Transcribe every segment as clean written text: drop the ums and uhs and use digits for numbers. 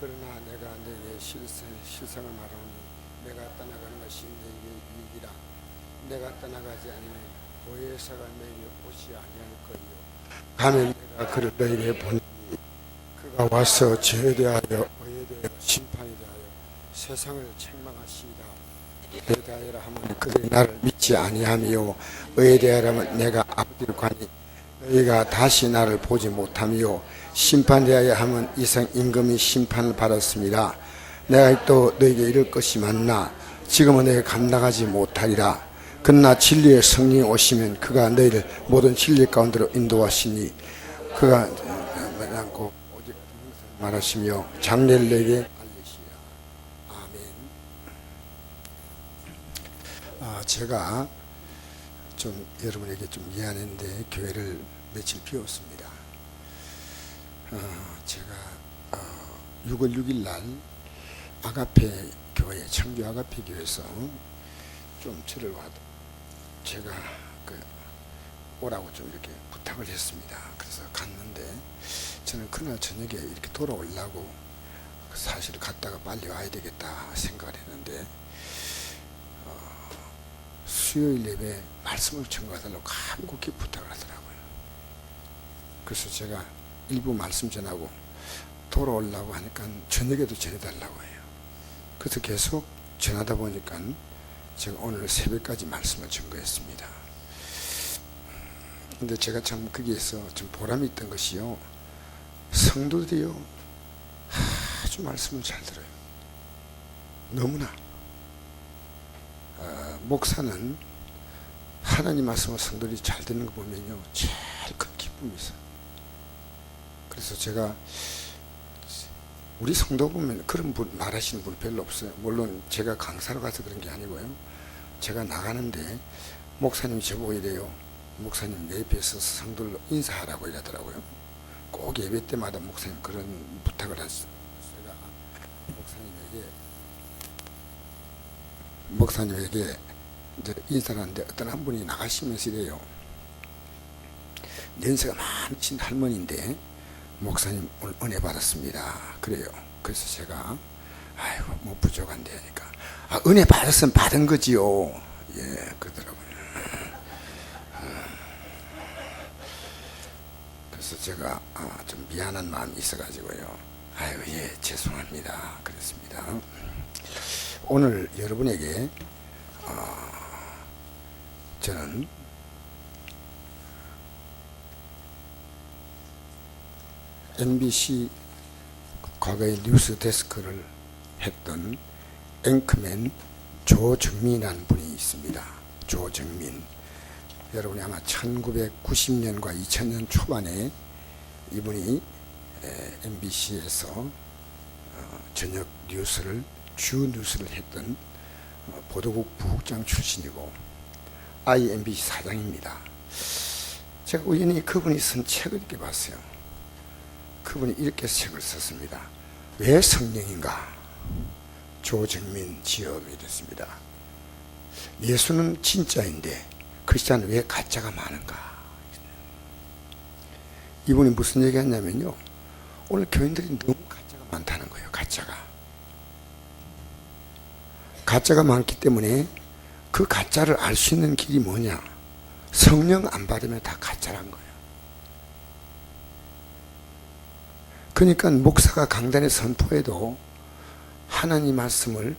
그러나 내가 내게 실상을 말하니 내가 떠나가는 것이 내게 이익이라. 내가 떠나가지 않으면 보혜사가 내게 오지 아니할 거요. 가면 내가 그를 너희에게 보내니 그가 와서 죄에 대하여 의에 대하여 심판에 대하여 세상을 책망하시리라. 죄에 대하여라 하면 그들이 나를 믿지 아니하며 의에 대하여라면 내가 아버지를 관이 너희가 다시 나를 보지 못하며 심판에 대하여 하면 이상 임금이 심판을 받았습니다. 내가 또 너희에게 이럴 것이 많나 지금은 내가 감당하지 못하리라. 그러나 진리의 성령이 오시면 그가 너희를 모든 진리 가운데로 인도하시니 그가 않고 오직 말하시며 장래를 너희에게 알리시리라. 아멘. 제가 좀 여러분에게 좀 미안한데 교회를 며칠 비웠습니다. 제가 6월 6일 날 아가페 교회, 청주 아가페 교회에서 좀 저를 제가 오라고 좀 이렇게 부탁을 했습니다. 그래서 갔는데 저는 그날 저녁에 이렇게 돌아오려고 사실 갔다가 빨리 와야 되겠다 생각을 했는데 수요일 예배 말씀을 전가해달라고 간곡히 부탁을 하더라고요. 그래서 제가 일부 말씀 전하고 돌아오려고 하니까 저녁에도 전해달라고 해요. 그래서 계속 전하다 보니까 제가 오늘 새벽까지 말씀을 전거했습니다. 근데 제가 참 거기에서 좀 보람이 있던 것이요, 성도들이요 아주 말씀을 잘 들어요. 너무나 목사는 하나님 말씀을 성도들이 잘 듣는 거 보면요 제일 큰 기쁨이 있어요. 그래서 제가 우리 성도 보면 그런 분 말하시는 분 별로 없어요. 물론 제가 강사로 가서 그런 게 아니고요, 제가 나가는데 목사님이 저보고 이래요. 목사님 내 옆에 서서 성도를 인사하라고 이러더라고요. 꼭 예배 때마다 목사님 그런 부탁을 하셨어요. 제가 목사님에게 이제 인사를 하는데 어떤 한 분이 나가시면서 이래요. 연세가 많으신 할머니인데 목사님 오늘 은혜 받았습니다 그래요. 그래서 제가 아이고 뭐 부족한데 하니까 은혜 받았으면 받은 거지요. 예, 그러더라고요. 그래서 제가 좀 미안한 마음이 있어가지고요, 아유 예 죄송합니다 그랬습니다. 오늘 여러분에게 저는 MBC 과거에 뉴스 데스크를 했던 앵커맨 조정민이라는 분이 있습니다. 조정민. 여러분이 아마 1990년과 2000년 초반에 이분이 MBC에서 저녁 뉴스를 주 뉴스를 했던 보도국 부국장 출신이고 IMBC 사장입니다. 제가 우연히 그분이 쓴 책을 이렇게 봤어요. 그분이 이렇게 책을 썼습니다. 왜 성령인가? 조정민 지엄이 됐습니다. 예수는 진짜인데 크리스찬은 왜 가짜가 많은가? 이분이 무슨 얘기 했냐면요, 오늘 교인들이 너무 가짜가 많다는 거예요. 가짜가 많기 때문에 그 가짜를 알 수 있는 길이 뭐냐? 성령 안 받으면 다 가짜란 거예요. 그러니까 목사가 강단에 선포해도 하나님 말씀을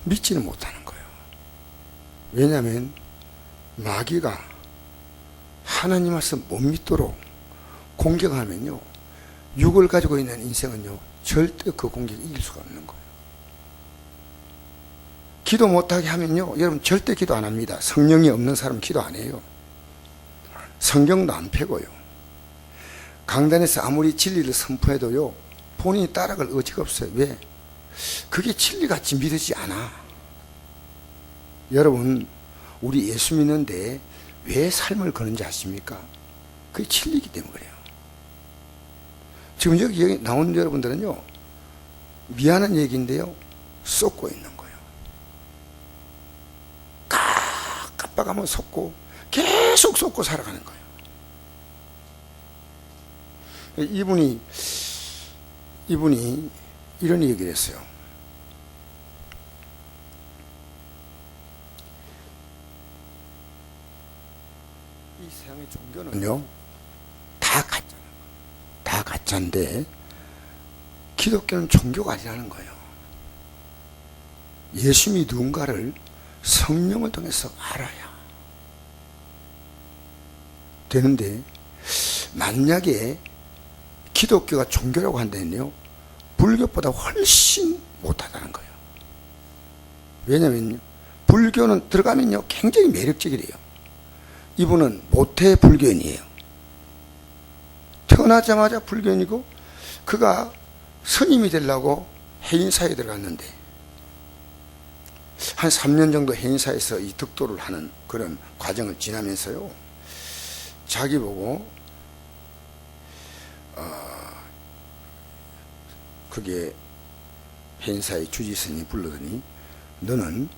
믿지는 못하는 거예요. 왜냐하면 마귀가 하나님 말씀 못 믿도록 공격하면요, 육을 가지고 있는 인생은요 절대 그 공격을 이길 수가 없는 거예요. 기도 못하게 하면요, 여러분 절대 기도 안 합니다. 성령이 없는 사람은 기도 안 해요. 성경도 안 펴고요. 강단에서 아무리 진리를 선포해도요 본인이 따라갈 의지가 없어요. 왜? 그게 진리같이 믿어지지 않아. 여러분, 우리 예수 믿는데 왜 삶을 거는지 아십니까? 그게 진리이기 때문에 그래요. 지금 여기 나온 여러분들은요, 미안한 얘기인데요 쏟고 있는 거예요. 깜빡하면 쏟고 계속 쏟고 살아가는 거예요. 이분이 이분이 이런 얘기를 했어요. 이 세상의 종교는요, 다 가짜는 거예요. 다 가짜인데 기독교는 종교가 아니라는 거예요. 예수님이 누군가를 성령을 통해서 알아야 되는데, 만약에 기독교가 종교라고 한다면요, 불교보다 훨씬 못하다는 거예요. 왜냐면요, 불교는 들어가면요 굉장히 매력적이래요. 이분은 모태 불교인이에요. 태어나자마자 불교인이고, 그가 스님이 되려고 해인사에 들어갔는데 한 3년 정도 해인사에서 이 득도를 하는 그런 과정을 지나면서요, 자기 보고 그게 해인사의 주지스님이 불러더니, 너는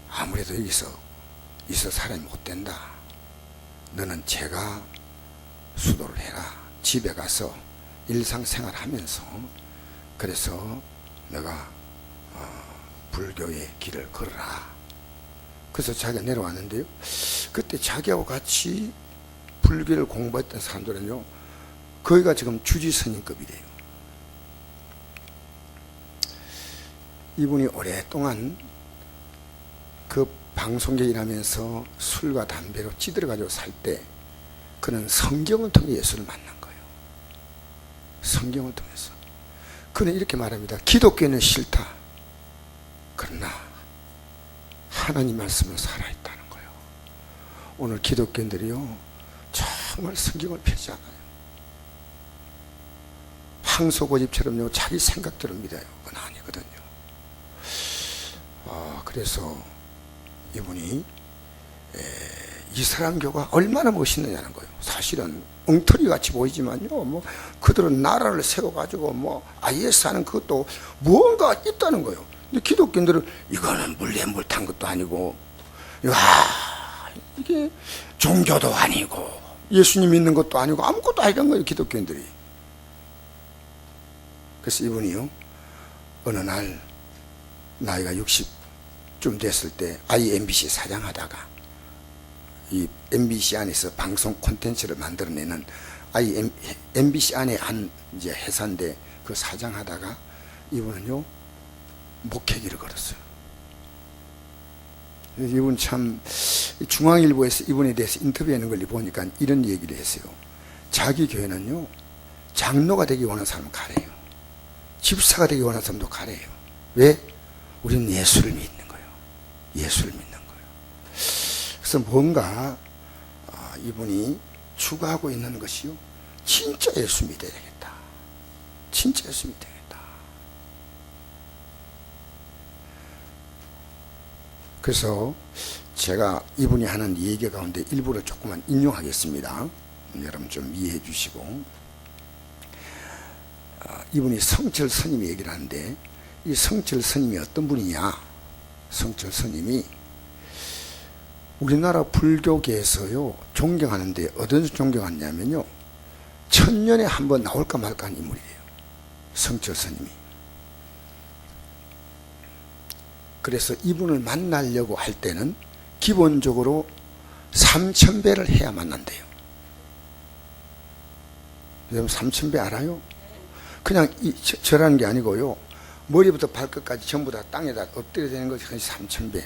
아무래도 여기서 있어 사람이 못 된다. 너는 제가 수도를 해라. 집에 가서 일상생활 하면서, 그래서 너가 불교의 길을 걸어라. 그래서 자기가 내려왔는데요, 그때 자기하고 같이 불교를 공부했던 사람들은요, 거기가 지금 주지스님급이래요. 이분이 오랫동안 그 방송계 일하면서 술과 담배로 찌들어가지고 살 때, 그는 성경을 통해 예수를 만난 거예요. 성경을 통해서. 그는 이렇게 말합니다. 기독교는 싫다. 그러나 하나님 말씀은 살아있다는 거예요. 오늘 기독교인들이요, 정말 성경을 펴지 않아요. 황소고집처럼요, 자기 생각대로 믿어요. 그건 아니거든요. 그래서 이분이 이 사람 교가 얼마나 멋있느냐는 거예요. 사실은 엉터리 같이 보이지만요, 뭐 그들은 나라를 세워가지고 뭐 IS 하는 그것도 무언가 있다는 거예요. 근데 기독교인들은 이거는 물레물 탄 것도 아니고, 이게 종교도 아니고 예수님 믿는 것도 아니고 아무것도 아니란 거예요, 기독교인들이. 그래서 이분이요, 어느 날 나이가 60쯤 됐을 때 IMBC 사장하다가, 이 MBC 안에서 방송 콘텐츠를 만들어내는 MBC 안에 한 이제 회사인데, 그 사장하다가 이분은요 목회기를 걸었어요. 이분 참, 중앙일보에서 이분에 대해서 인터뷰하는 걸 보니까 이런 얘기를 했어요. 자기 교회는요, 장로가 되기 원하는 사람은 가래요. 집사가 되기 원하는 사람도 가래요. 왜? 우리는 예수를 믿는 거예요. 예수를 믿는 거예요. 그래서 뭔가 이분이 추구하고 있는 것이요, 진짜 예수 믿어야 되겠다. 진짜 예수 믿어야 되겠다. 그래서 제가 이분이 하는 얘기 가운데 일부를 조금만 인용하겠습니다. 여러분 좀 이해해 주시고. 이분이 성철 스님이 얘기를 하는데, 이 성철 스님이 어떤 분이냐? 성철 스님이 우리나라 불교계에서요 존경하는데, 어떤 존경하냐면요, 1000년에 한 번 나올까 말까 하는 인물이에요, 성철 스님이. 그래서 이분을 만나려고 할 때는 기본적으로 3000배를 해야 만난대요. 여러분 3000배 알아요? 그냥 절하는 게 아니고요, 머리부터 발끝까지 전부 다 땅에다 엎드려 되는 것이 3000배.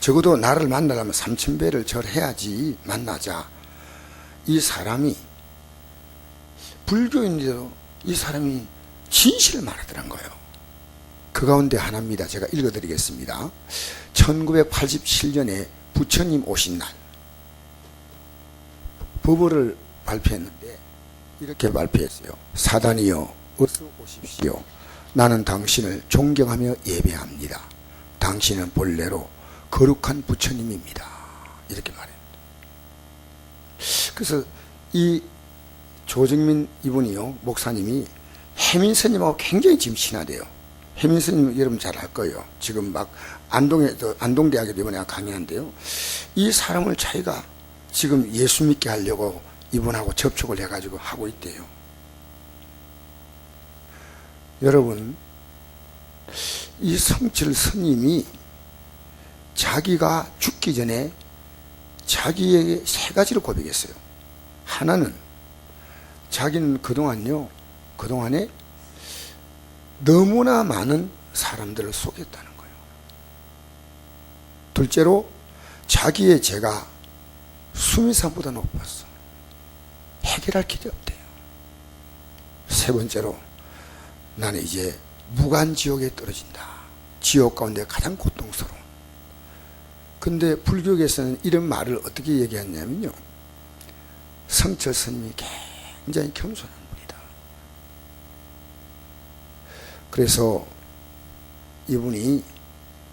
적어도 나를 만나려면 3000배를 절해야지 만나자. 이 사람이 불교인데도 이 사람이 진실을 말하더란 거예요. 그 가운데 하나입니다. 제가 읽어드리겠습니다. 1987년에 부처님 오신 날 법어를 발표했는데 이렇게 발표했어요. 사단이여 어서 오십시오. 나는 당신을 존경하며 예배합니다. 당신은 본래로 거룩한 부처님입니다. 이렇게 말합니다. 그래서 이 조정민 이분이요, 목사님이 해민 스님하고 굉장히 지금 친하대요. 해민 스님 여러분 잘 알 거예요. 지금 막 안동대학에도 이번에 강의한대요. 이 사람을 자기가 지금 예수 믿게 하려고 이분하고 접촉을 해가지고 하고 있대요. 여러분, 이 성철 스님이 자기가 죽기 전에 자기에게 세 가지를 고백했어요. 하나는 자기는 그동안에 너무나 많은 사람들을 속였다는 거예요. 둘째로 자기의 죄가 수미산보다 높았어. 해결할 길이 없대요. 세 번째로 나는 이제 무간지옥에 떨어진다. 지옥 가운데 가장 고통스러운. 근데 불교에서는 이런 말을 어떻게 얘기했냐면요, 성철 스님이 굉장히 겸손한 분이다. 그래서 이분이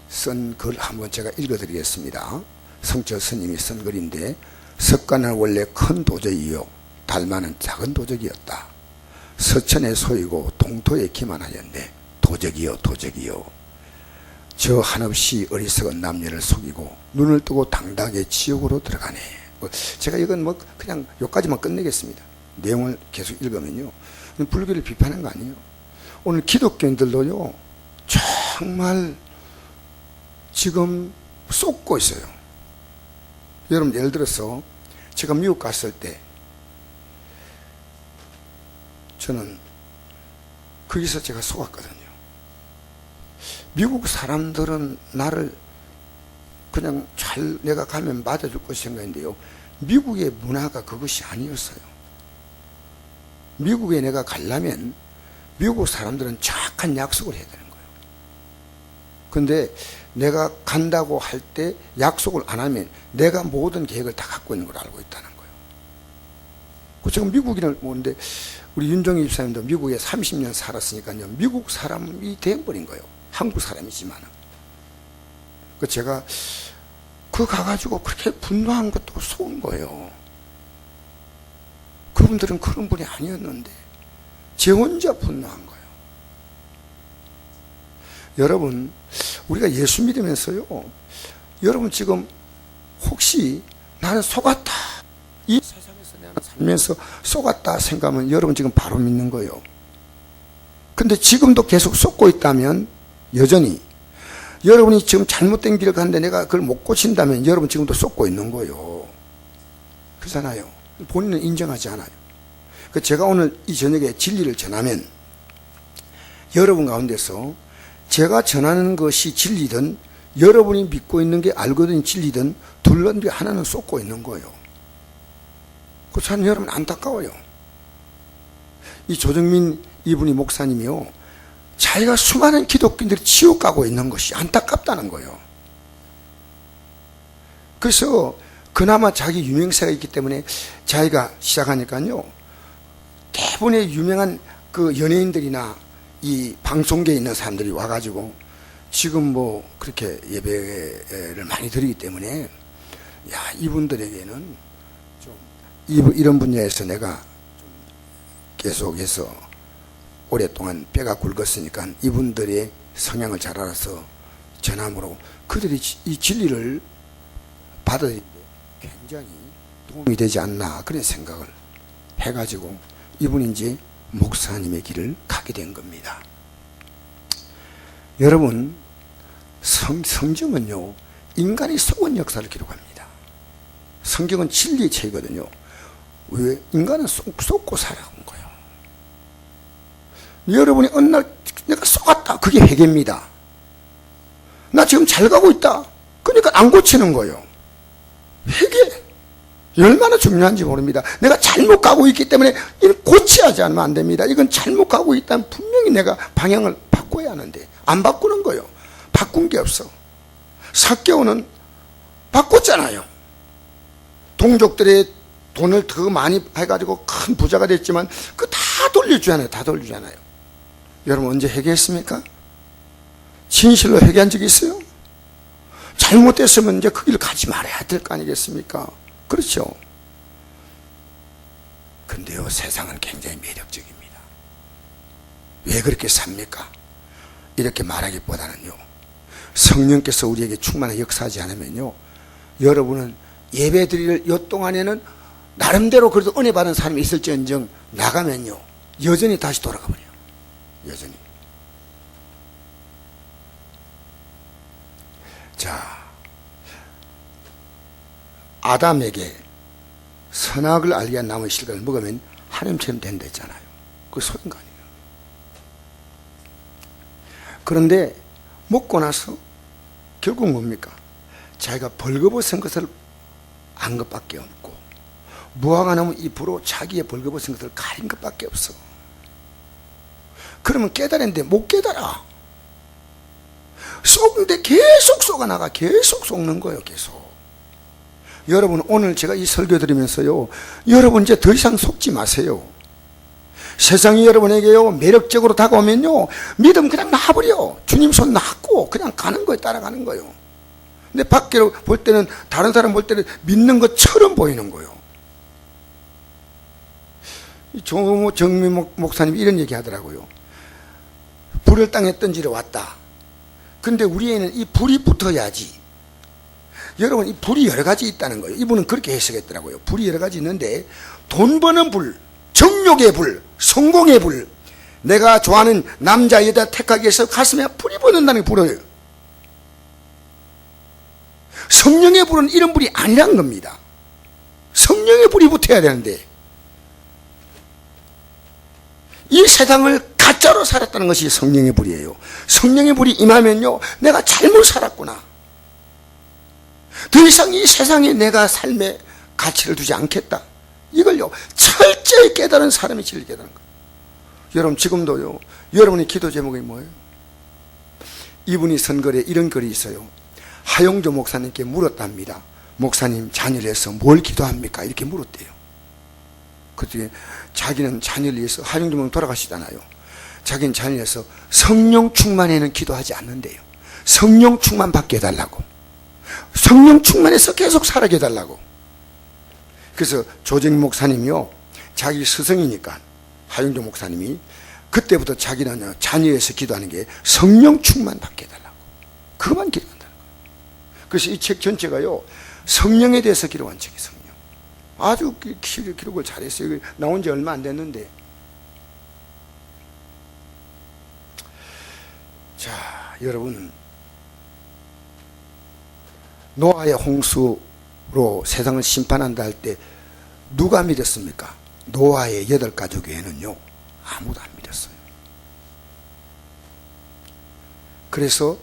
쓴 글 한번 제가 읽어드리겠습니다. 성철 스님이 쓴 글인데, 석가는 원래 큰 도적이요 달마는 작은 도적이었다. 서천에 소이고 동토에 기만하였네. 도적이요 저 한없이 어리석은 남녀를 속이고 눈을 뜨고 당당하게 지옥으로 들어가네. 제가 이건 그냥 여기까지만 끝내겠습니다. 내용을 계속 읽으면요, 불교를 비판한 거 아니에요. 오늘 기독교인들도요 정말 지금 쏟고 있어요. 여러분, 예를 들어서 제가 미국 갔을 때 저는 거기서 제가 속았거든요. 미국 사람들은 나를 그냥 잘 내가 가면 맞아줄 것이 생각인데요, 미국의 문화가 그것이 아니었어요. 미국에 내가 가려면 미국 사람들은 정확한 약속을 해야 되는 거예요. 근데 내가 간다고 할 때 약속을 안 하면 내가 모든 계획을 다 갖고 있는 걸 알고 있다는 거예요. 지금 미국인을 보는데 우리 윤종희 집사님도 미국에 30년 살았으니까요, 미국 사람이 되어버린 거예요. 한국 사람이지만. 제가 가가지고 그렇게 분노한 것도 속은 거예요. 그분들은 그런 분이 아니었는데 제 혼자 분노한 거예요. 여러분, 우리가 예수 믿으면서요, 여러분 지금 혹시 나는 속았다, 이 세상에서 내가 살면서 속았다 생각하면 여러분 지금 바로 믿는 거예요. 근데 지금도 계속 속고 있다면, 여전히 여러분이 지금 잘못된 길을 가는데 내가 그걸 못 고친다면 여러분 지금도 속고 있는 거예요. 그렇잖아요. 본인은 인정하지 않아요. 제가 오늘 이 저녁에 진리를 전하면 여러분 가운데서 제가 전하는 것이 진리든 여러분이 믿고 있는 게 알거든 진리든 둘 중에 하나는 쏟고 있는 거예요. 참 여러분 안타까워요. 이 조정민 이분이 목사님이요, 자기가 수많은 기독교인들이 지옥 가고 있는 것이 안타깝다는 거예요. 그래서 그나마 자기 유명세가 있기 때문에 자기가 시작하니까요, 대부분의 유명한 그 연예인들이나 이 방송계에 있는 사람들이 와가지고 지금 그렇게 예배를 많이 드리기 때문에, 야, 이분들에게는 좀 이런 분야에서 내가 좀 계속해서 오랫동안 뼈가 굵었으니까 이분들의 성향을 잘 알아서 전함으로 그들이 이 진리를 받아들이는데 굉장히 도움이 되지 않나, 그런 생각을 해가지고 이분이 이제 목사님의 길을 가게 된 겁니다. 여러분, 성경은요 인간이 속은 역사를 기록합니다. 성경은 진리의 책이거든요. 왜? 인간은 속고 살아온 거예요. 여러분이 어느 날 내가 속았다, 그게 회개입니다. 나 지금 잘 가고 있다, 그러니까 안 고치는 거예요. 회개 얼마나 중요한지 모릅니다. 내가 잘못 가고 있기 때문에 이걸 고치지 않으면 안 됩니다. 이건 잘못 가고 있다면 분명히 내가 방향을 바꿔야 하는데 안 바꾸는 거예요. 바꾼 게 없어. 삭개오는 바꿨잖아요. 동족들의 돈을 더 많이 해가지고 큰 부자가 됐지만 그거 다 돌려주잖아요. 다 돌려주잖아요. 여러분 언제 회개했습니까? 진실로 회개한 적이 있어요? 잘못됐으면 이제 그 길을 가지 말아야 될 거 아니겠습니까? 그렇죠. 근데요, 세상은 굉장히 매력적입니다. 왜 그렇게 삽니까? 이렇게 말하기보다는요, 성령께서 우리에게 충만하게 역사하지 않으면요, 여러분은 예배 드릴 요 동안에는 나름대로 그래도 은혜 받은 사람이 있을지언정 나가면요 여전히 다시 돌아가 버려요. 여전히. 자, 아담에게 선악을 알게 한 나무의 실과를 먹으면 하나님처럼 된다 했잖아요. 그게 소인가 아니에요. 그런데 먹고 나서 결국 뭡니까? 자기가 벌거벗은 것을 안 것밖에 없고 무화과 나무 잎으로 자기의 벌거벗은 것을 가린 것밖에 없어. 그러면 깨달았는데 못 깨달아. 속는데 계속 속아나가. 계속 속는 거예요. 계속. 여러분, 오늘 제가 이 설교 드리면서요, 여러분 이제 더 이상 속지 마세요. 세상이 여러분에게요 매력적으로 다가오면요 믿음 그냥 놔버려. 주님 손 놨고 그냥 가는 거예요. 따라가는 거예요. 근데 밖으로 볼 때는, 다른 사람 볼 때는 믿는 것처럼 보이는 거예요. 정미 목사님이 이런 얘기 하더라고요. 불을 땅에 던지러 왔다. 근데 우리에는 이 불이 붙어야지. 여러분, 이 불이 여러 가지 있다는 거예요. 이분은 그렇게 해석했더라고요. 불이 여러 가지 있는데, 돈 버는 불, 정욕의 불, 성공의 불, 내가 좋아하는 남자 여자 택하기 위해서 가슴에 불이 붙는다는 게 불이에요. 성령의 불은 이런 불이 아니란 겁니다. 성령의 불이 붙어야 되는데, 이 세상을 가짜로 살았다는 것이 성령의 불이에요. 성령의 불이 임하면요, 내가 잘못 살았구나. 더 이상 이 세상에 내가 삶의 가치를 두지 않겠다. 이걸요, 철저히 깨달은 사람이 진리 깨달은 거예요. 여러분, 지금도요, 여러분의 기도 제목이 뭐예요? 이분이 쓴 글에 이런 글이 있어요. 하용조 목사님께 물었답니다. 목사님, 자녀를 위해서 뭘 기도합니까? 이렇게 물었대요. 그때 자기는 자녀를 위해서, 하용조 목사님 돌아가시잖아요. 자기는 자녀를 위해서 성령 충만에는 기도하지 않는데요. 성령 충만 받게 해달라고. 성령 충만해서 계속 살아게 해달라고. 그래서 조정희 목사님이요, 자기 스승이니까 하용조 목사님이 그때부터 자기는 자녀에서 기도하는 게 성령 충만 받게 해달라고. 그것만 기도한다는 거예요. 그래서 이 책 전체가요, 성령에 대해서 기록한 책이 성령. 아주 기록을 잘했어요. 나온 지 얼마 안 됐는데. 자, 여러분, 노아의 홍수로 세상을 심판한다 할 때 누가 믿었습니까? 노아의 8가족 외에는요 아무도 안 믿었어요. 그래서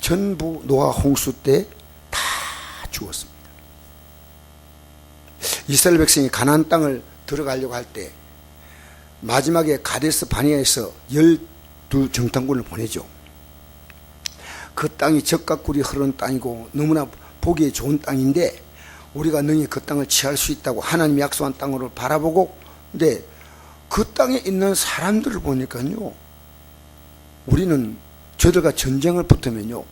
전부 노아 홍수 때 다 죽었습니다. 이스라엘 백성이 가나안 땅을 들어가려고 할 때 마지막에 가데스 바네아에서 12정탐꾼을 보내죠. 그 땅이 젖과 꿀이 흐르는 땅이고 너무나 보기에 좋은 땅인데 우리가 능히 그 땅을 취할 수 있다고 하나님이 약속한 땅으로 바라보고, 근데 그 땅에 있는 사람들을 보니까요, 우리는 저들과 전쟁을 붙으면요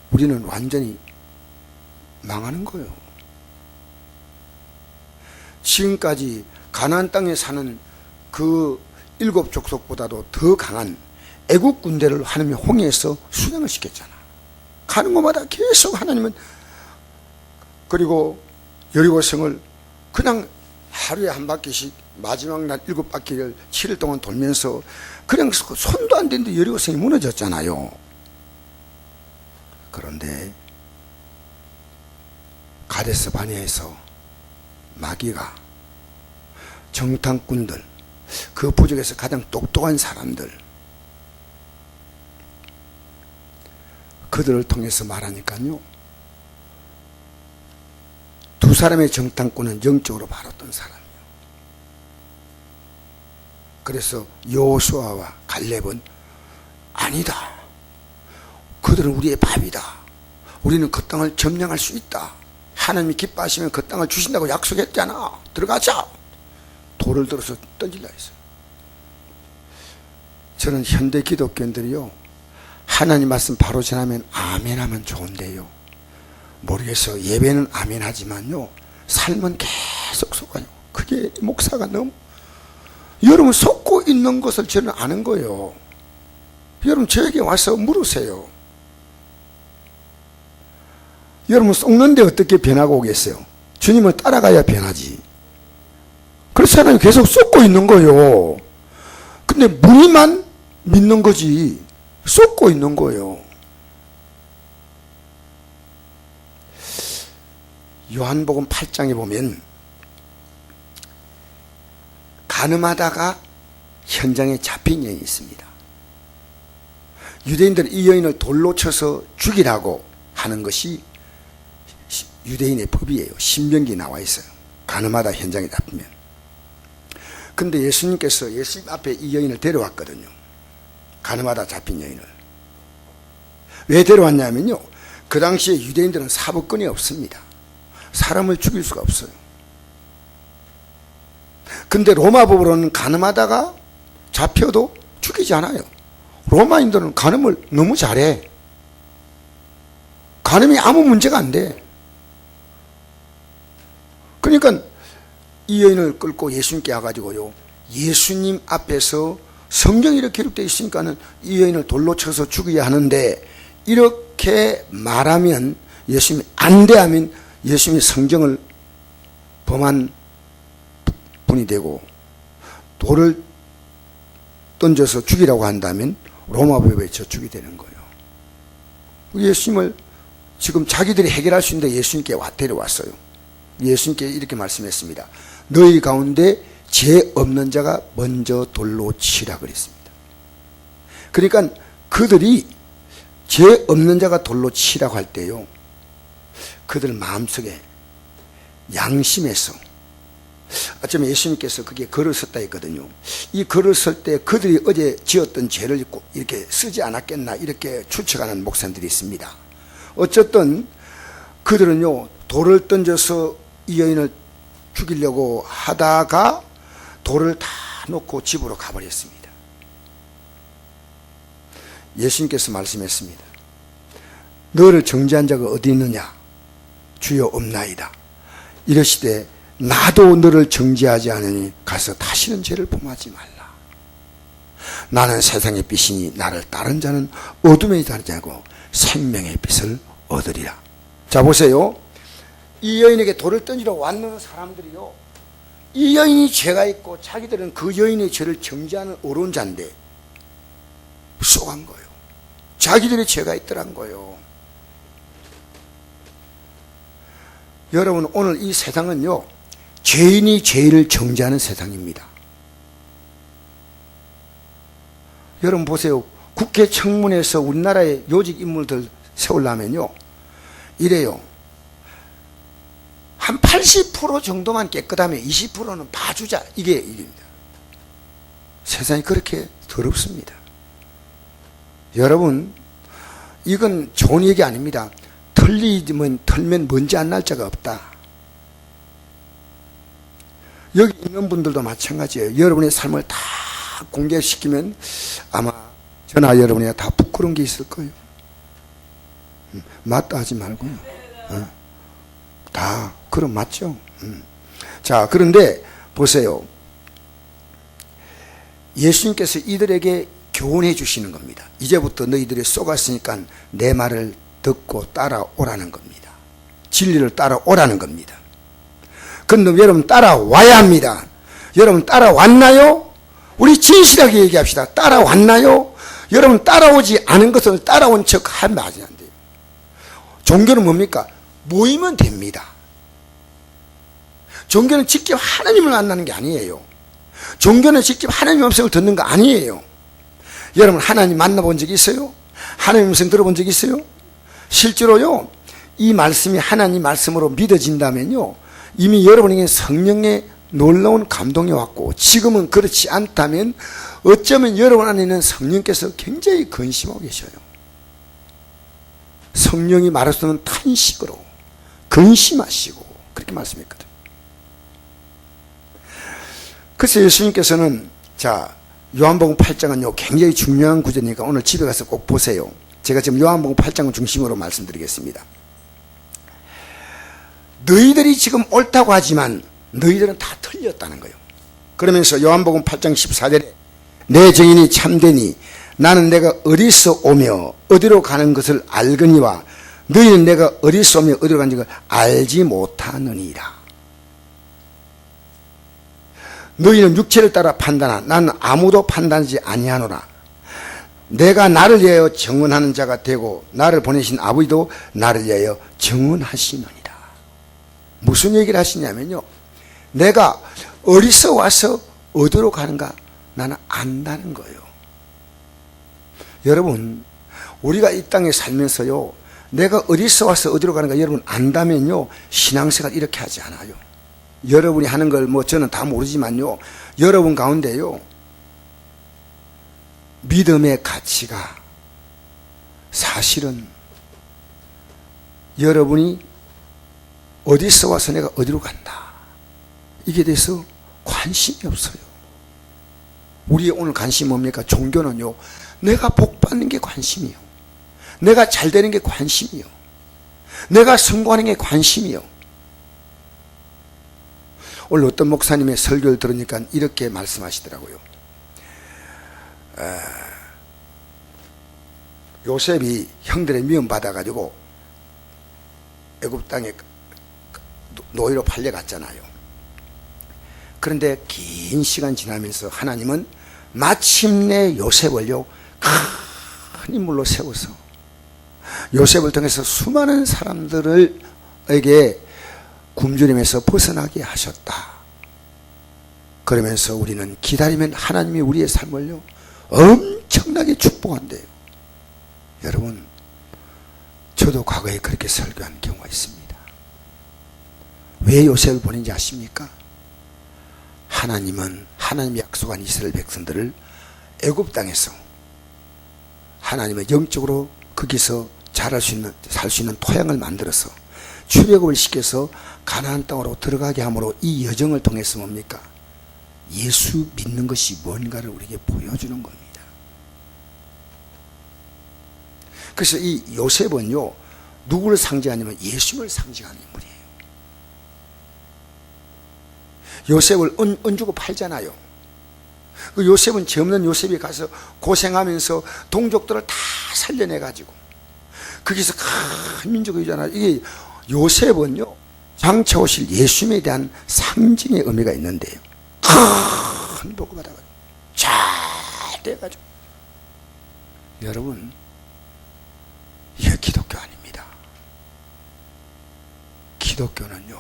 우리는 완전히 망하는 거예요. 지금까지 가나안 땅에 사는 그 7족속보다도 더 강한 애국 군대를 하나님이 홍해에서 수양을 시켰잖아. 가는 곳마다 계속 하나님은, 그리고 여리고성을 그냥 하루에 한 바퀴씩 마지막 날 7바퀴를 7일 동안 돌면서 그냥 손도 안 대는데 여리고성이 무너졌잖아요. 그런데 가데스 바네아에서 마귀가 정탐꾼들, 그 부족에서 가장 똑똑한 사람들, 그들을 통해서 말하니까요, 2사람의 정탐꾼은 영적으로 바랐던 사람이에요. 그래서 여호수아와 갈렙은 아니다, 그들은 우리의 밥이다, 우리는 그 땅을 점령할 수 있다, 하나님이 기뻐하시면 그 땅을 주신다고 약속했잖아, 들어가자. 돌을 들어서 던질라 했어요. 저는 현대 기독교인들이요, 하나님 말씀 바로 전하면 아멘 하면 좋은데요, 모르겠어요. 예배는 아멘 하지만요 삶은 계속 속아요. 그게 목사가 너무, 여러분 속고 있는 것을 저는 아는 거예요. 여러분 저에게 와서 물으세요. 여러분 속는데 어떻게 변하고 오겠어요? 주님을 따라가야 변하지. 그래서 하나님 계속 쏟고 있는 거예요. 근데 무늬만 믿는 거지 쏟고 있는 거예요. 요한복음 8장에 보면 간음하다가 현장에 잡힌 여인이 있습니다. 유대인들은 이 여인을 돌로 쳐서 죽이라고 하는 것이 유대인의 법이에요. 신명기에 나와 있어요. 간음하다 현장에 잡히면. 근데 예수님께서 예수님 앞에 이 여인을 데려왔거든요. 간음하다 잡힌 여인을. 왜 데려왔냐면요, 그 당시에 유대인들은 사법권이 없습니다. 사람을 죽일 수가 없어요. 근데 로마법으로는 간음하다가 잡혀도 죽이지 않아요. 로마인들은 간음을 너무 잘해. 간음이 아무 문제가 안 돼. 그러니까 이 여인을 끌고 예수님께 와가지고요, 예수님 앞에서 성경이 이렇게 기록되어 있으니까는 이 여인을 돌로 쳐서 죽여야 하는데, 이렇게 말하면 예수님이 안 돼 하면 예수님이 성경을 범한 분이 되고, 돌을 던져서 죽이라고 한다면 로마법에 저 죽이 되는 거예요. 예수님을 지금 자기들이 해결할 수 있는데 예수님께 데려왔어요. 예수님께 이렇게 말씀했습니다. 너희 가운데 죄 없는 자가 먼저 돌로 치라 그랬습니다. 그러니까 그들이 죄 없는 자가 돌로 치라고 할 때요, 그들 마음속에 양심에서, 어쩌면 예수님께서 그게 글을 썼다 했거든요. 이 글을 쓸 때 그들이 어제 지었던 죄를 이렇게 쓰지 않았겠나, 이렇게 추측하는 목사님들이 있습니다. 어쨌든 그들은요, 돌을 던져서 이 여인을 죽이려고 하다가 돌을 다 놓고 집으로 가버렸습니다. 예수님께서 말씀했습니다. 너를 정죄한 자가 어디 있느냐? 주여 없나이다. 이러시되 나도 너를 정죄하지 않으니 가서 다시는 죄를 범하지 말라. 나는 세상의 빛이니 나를 따른 자는 어둠에 다르지 않고 생명의 빛을 얻으리라. 자, 보세요. 이 여인에게 돌을 던지러 왔는 사람들이요, 이 여인이 죄가 있고 자기들은 그 여인의 죄를 정죄하는 어려운 자인데 쏘간 거예요. 자기들의 죄가 있더란 거예요. 여러분, 오늘 이 세상은요, 죄인이 죄를 정죄하는 세상입니다. 여러분 보세요. 국회 청문회에서 우리나라의 요직 인물들 세우려면요, 이래요. 한 80% 정도만 깨끗하면 20%는 봐주자. 이게 일입니다. 세상이 그렇게 더럽습니다. 여러분, 이건 좋은 얘기 아닙니다. 털면 먼지 안 날 자가 없다. 여기 있는 분들도 마찬가지예요. 여러분의 삶을 다 공개시키면 아마 저나 여러분이 다 부끄러운 게 있을 거예요. 맞다 하지 말고요. 다 그럼 맞죠. 자, 그런데 보세요. 예수님께서 이들에게 교훈해 주시는 겁니다. 이제부터 너희들이 쏘갔으니까 내 말을 듣고 따라오라는 겁니다. 진리를 따라오라는 겁니다. 그런데 여러분 따라와야 합니다. 여러분 따라왔나요? 우리 진실하게 얘기합시다. 따라왔나요? 여러분 따라오지 않은 것을 따라온 척 하면 안 돼요. 종교는 뭡니까? 모이면 됩니다. 종교는 직접 하나님을 만나는 게 아니에요. 종교는 직접 하나님 음성을 듣는 거 아니에요. 여러분 하나님 만나본 적 있어요? 하나님 음성 들어본 적 있어요? 실제로요, 이 말씀이 하나님 말씀으로 믿어진다면요, 이미 여러분에게 성령의 놀라운 감동이 왔고, 지금은 그렇지 않다면 어쩌면 여러분 안에 있는 성령께서 굉장히 근심하고 계셔요. 성령이 말할 수 없는 탄식으로 근심하시고 그렇게 말씀했거든요. 그래서 예수님께서는, 자, 요한복음 8장은요 굉장히 중요한 구절이니까 오늘 집에 가서 꼭 보세요. 제가 지금 요한복음 8장을 중심으로 말씀드리겠습니다. 너희들이 지금 옳다고 하지만 너희들은 다 틀렸다는 거예요. 그러면서 요한복음 8장 14절에 내 증인이 참되니 나는 내가 어디서 오며 어디로 가는 것을 알거니와 너희는 내가 어디서 오며 어디로 가는 것을 알지 못하느니라. 너희는 육체를 따라 판단하나 나는 아무도 판단하지 아니하노라. 내가 나를 위하여 증언하는 자가 되고 나를 보내신 아버지도 나를 위하여 증언하시느니라. 무슨 얘기를 하시냐면요, 내가 어디서 와서 어디로 가는가 나는 안다는 거예요. 여러분, 우리가 이 땅에 살면서요, 내가 어디서 와서 어디로 가는가 여러분 안다면요, 신앙생활 이렇게 하지 않아요. 여러분이 하는 걸 뭐 저는 다 모르지만요, 여러분 가운데요, 믿음의 가치가 사실은 여러분이 어디서 와서 내가 어디로 간다, 이게 대해서 관심이 없어요. 우리의 오늘 관심이 뭡니까? 종교는요, 내가 복 받는 게 관심이요, 내가 잘 되는 게 관심이요, 내가 성공하는 게 관심이요. 오늘 어떤 목사님의 설교를 들으니까 이렇게 말씀하시더라고요. 요셉이 형들의 미움 받아가지고 애굽 땅에 노예로 팔려갔잖아요. 그런데 긴 시간 지나면서 하나님은 마침내 요셉을요, 큰 인물로 세워서 요셉을 통해서 수많은 사람들에게 굶주림에서 벗어나게 하셨다. 그러면서 우리는 기다리면 하나님이 우리의 삶을요, 엄청나게 축복한대요. 여러분, 저도 과거에 그렇게 설교한 경우가 있습니다. 왜 요셉을 보낸지 아십니까? 하나님은 하나님이 약속한 이스라엘 백성들을 애굽 땅에서 하나님의 영적으로 거기서 살 수 있는 토양을 만들어서 출애굽을 시켜서 가나안 땅으로 들어가게 함으로 이 여정을 통해서 뭡니까? 예수 믿는 것이 뭔가를 우리에게 보여주는 겁니다. 그래서 이 요셉은요, 누구를 상징하냐면 예수님을 상징하는 인물이에요. 요셉을 은 주고 팔잖아요. 그 요셉은 죄 없는 요셉이 가서 고생하면서 동족들을 다 살려내가지고 거기서 큰 민족이잖아요. 이게 요셉은요, 장차 오실 예수님에 대한 상징의 의미가 있는데요, 큰 복을 받아가지고 잘 돼가지고, 여러분, 이게 기독교 아닙니다. 기독교는요,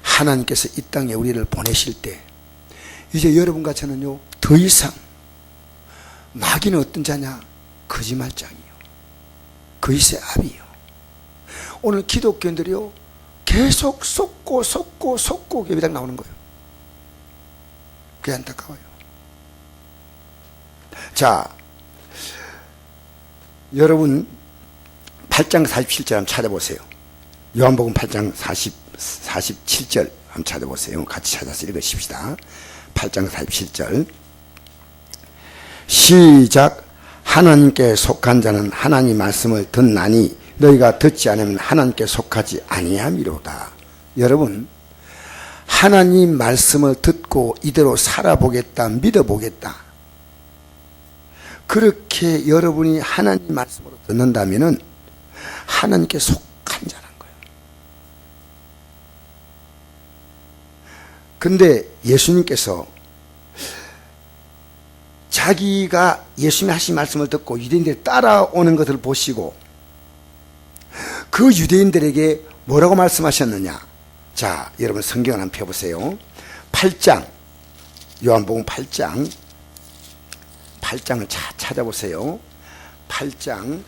하나님께서 이 땅에 우리를 보내실 때 이제 여러분과 저는요, 더 이상 마귀는 어떤 자냐? 거짓말장이요, 거짓의 아비요. 오늘 기독교인들이요, 계속 속고 예배당 나오는 거예요. 그게 안타까워요. 자, 여러분 8장 47절 한번 찾아보세요. 요한복음 8장 47절 한번 찾아보세요. 같이 찾아서 읽으십시다. 8장 47절 시작. 하나님께 속한 자는 하나님 말씀을 듣나니 너희가 듣지 않으면 하나님께 속하지 아니함이로다. 여러분, 하나님 말씀을 듣고 이대로 살아보겠다, 믿어보겠다, 그렇게 여러분이 하나님 말씀으로 듣는다면은 하나님께 속한 자란 거예요. 근데 예수님께서 자기가 예수님이 하신 말씀을 듣고 유대인들이 따라오는 것을 보시고 그 유대인들에게 뭐라고 말씀하셨느냐? 자, 여러분 성경을 한번 펴보세요. 8장, 요한복음 8장을 찾아보세요. 8장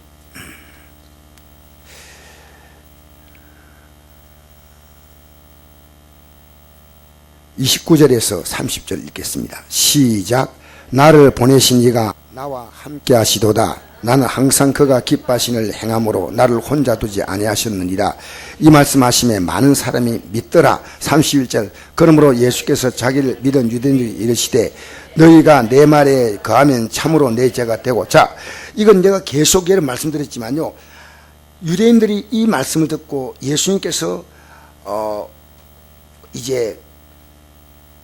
29절에서 30절 읽겠습니다. 시작. 나를 보내신 이가 나와 함께 하시도다. 나는 항상 그가 기뻐하시는 행함으로 나를 혼자 두지 아니하셨느니라. 이 말씀하심에 많은 사람이 믿더라. 31절. 그러므로 예수께서 자기를 믿은 유대인들이 이르시되 너희가 내 말에 거하면 참으로 내 제가 되고. 자, 이건 내가 계속 예를 말씀드렸지만요, 유대인들이 이 말씀을 듣고 예수님께서 이제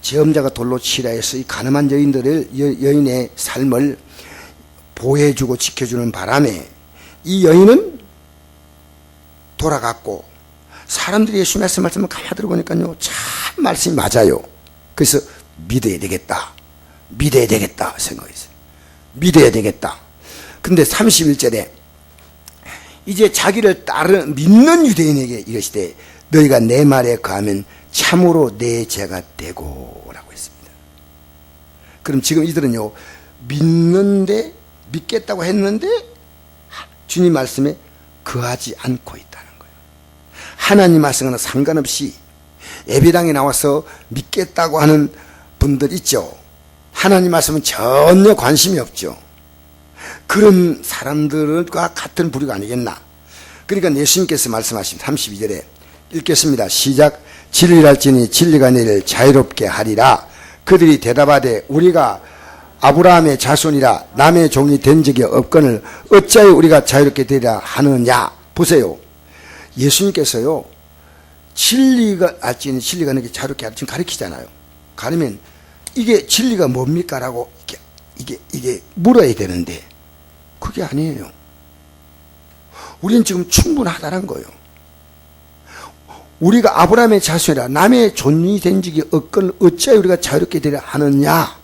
죄음자가 돌로 치라 해서 이 가늠한 여인의 삶을 보호해주고 지켜주는 바람에 이 여인은 돌아갔고, 사람들이 예수 말씀을 가만히 들어보니까요, 참 말씀이 맞아요. 그래서 믿어야 되겠다 생각했어요. 믿어야 되겠다. 근데 31절에 이제 자기를 믿는 유대인에게 이르시되 너희가 내 말에 거하면 참으로 내 죄가 되고 라고 했습니다. 그럼 지금 이들은요, 믿겠다고 했는데 주님 말씀에 거하지 않고 있다는 거예요. 하나님 말씀과는 상관없이 예배당에 나와서 믿겠다고 하는 분들 있죠. 하나님 말씀은 전혀 관심이 없죠. 그런 사람들과 같은 부류가 아니겠나. 그러니까 예수님께서 말씀하신 32절에 읽겠습니다. 시작. 진리랄지니 진리가 너희를 자유롭게 하리라. 그들이 대답하되 우리가 아브라함의 자손이라 남의 종이 된 적이 없거늘 어찌하여 우리가 자유롭게 되리라 하느냐. 보세요. 예수님께서요, 진리가 알지니 진리가 너희를 자유롭게 하리라 지금 가르치잖아요. 가르면 이게 진리가 뭡니까? 라고 이게 물어야 되는데 그게 아니에요. 우리는 지금 충분하다는 거예요. 우리가 아브라함의 자손이라 남의 존이 된 적이 없거늘 어찌하여 우리가 자유롭게 되리라 하느냐.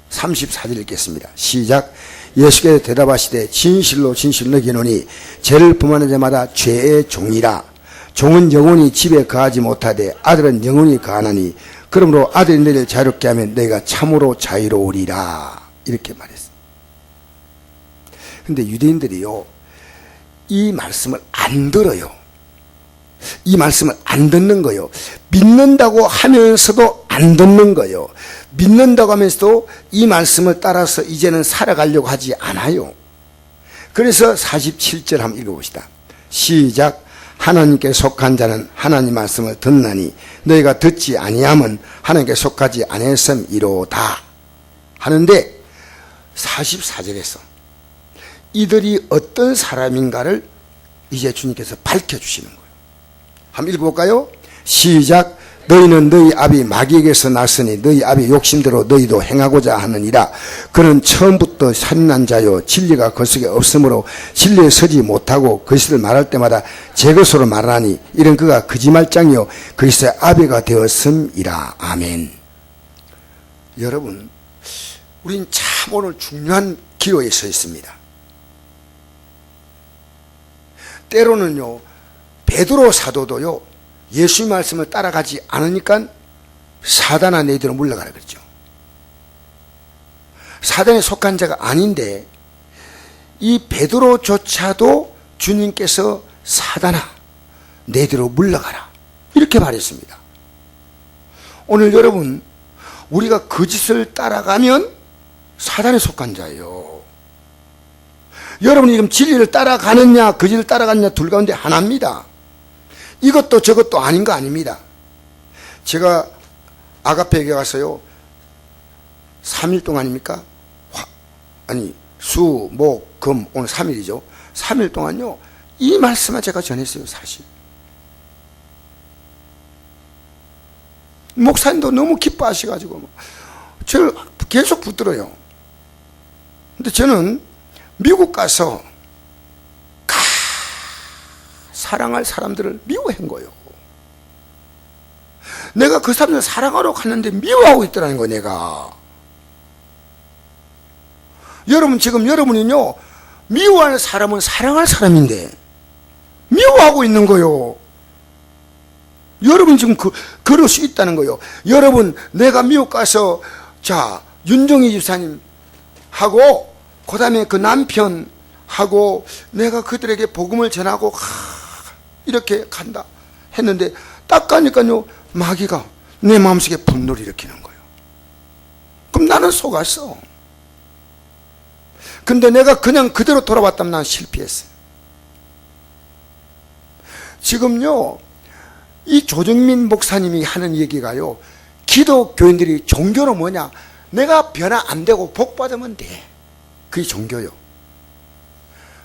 34절 읽겠습니다. 시작. 예수께서 대답하시되 진실로 진실로 너희노니 죄를 범하는 자마다 죄의 종이라. 종은 영원히 집에 거하지 못하되 아들은 영원히 거하나니 그러므로 아들이 너희를 자유롭게 하면 너희가 참으로 자유로우리라. 이렇게 말했어요. 근데 유대인들이요, 이 말씀을 안 들어요. 이 말씀을 안 듣는 거예요. 믿는다고 하면서도 안 듣는 거예요. 믿는다고 하면서도 이 말씀을 따라서 이제는 살아가려고 하지 않아요. 그래서 47절 한번 읽어봅시다. 시작. 하나님께 속한 자는 하나님 말씀을 듣나니 너희가 듣지 아니함은 하나님께 속하지 아니했음이로다 하는데 44절에서 이들이 어떤 사람인가를 이제 주님께서 밝혀주시는 거예요. 한번 읽어볼까요? 시작. 너희는 너희 아비 마귀에게서 났으니 너희 아비 욕심대로 너희도 행하고자 하느니라. 그는 처음부터 살인한 자요 진리가 그 속에 없으므로 진리에 서지 못하고 거짓을 말할 때마다 제 것으로 말하니 이런 그가 거짓말장이요 그리스도의 아비가 되었음이라. 아멘. 여러분, 우린 참 오늘 중요한 기로에 서 있습니다. 때로는요, 베드로 사도도요, 예수의 말씀을 따라가지 않으니까 사단아 너희들은 물러가라 그랬죠. 사단에 속한 자가 아닌데 이 베드로조차도 주님께서 사단아 너희들로 물러가라 이렇게 말했습니다. 오늘 여러분, 우리가 거짓을 따라가면 사단에 속한 자예요. 여러분이 지금 진리를 따라가느냐 거짓을 따라가느냐 둘 가운데 하나입니다. 이것도 저것도 아닌 거 아닙니다. 제가 아가페에게 가서요 3일 동안입니까? 수, 목, 금 오늘 3일이죠 3일 동안요 이 말씀을 제가 전했어요. 사실 목사님도 너무 기뻐하셔가지고 저를 계속 붙들어요. 근데 저는 미국 가서 사랑할 사람들을 미워한 거예요. 내가 그 사람들을 사랑하러 갔는데 미워하고 있더라는 거예요. 내가. 여러분, 지금 여러분은요 미워할 사람은 사랑할 사람인데 미워하고 있는 거예요. 여러분 지금 그럴 수 있다는 거예요. 여러분, 내가 미국 가서 자 윤종희 집사님 하고 그 다음에 그 남편하고 내가 그들에게 복음을 전하고 이렇게 간다 했는데 딱 가니까요 마귀가 내 마음속에 분노를 일으키는 거예요. 그럼 나는 속았어. 근데 내가 그냥 그대로 돌아왔다면 난 실패했어요. 지금요 이 조정민 목사님이 하는 얘기가요, 기독교인들이 종교는 뭐냐, 내가 변화 안 되고 복 받으면 돼, 그게 종교요.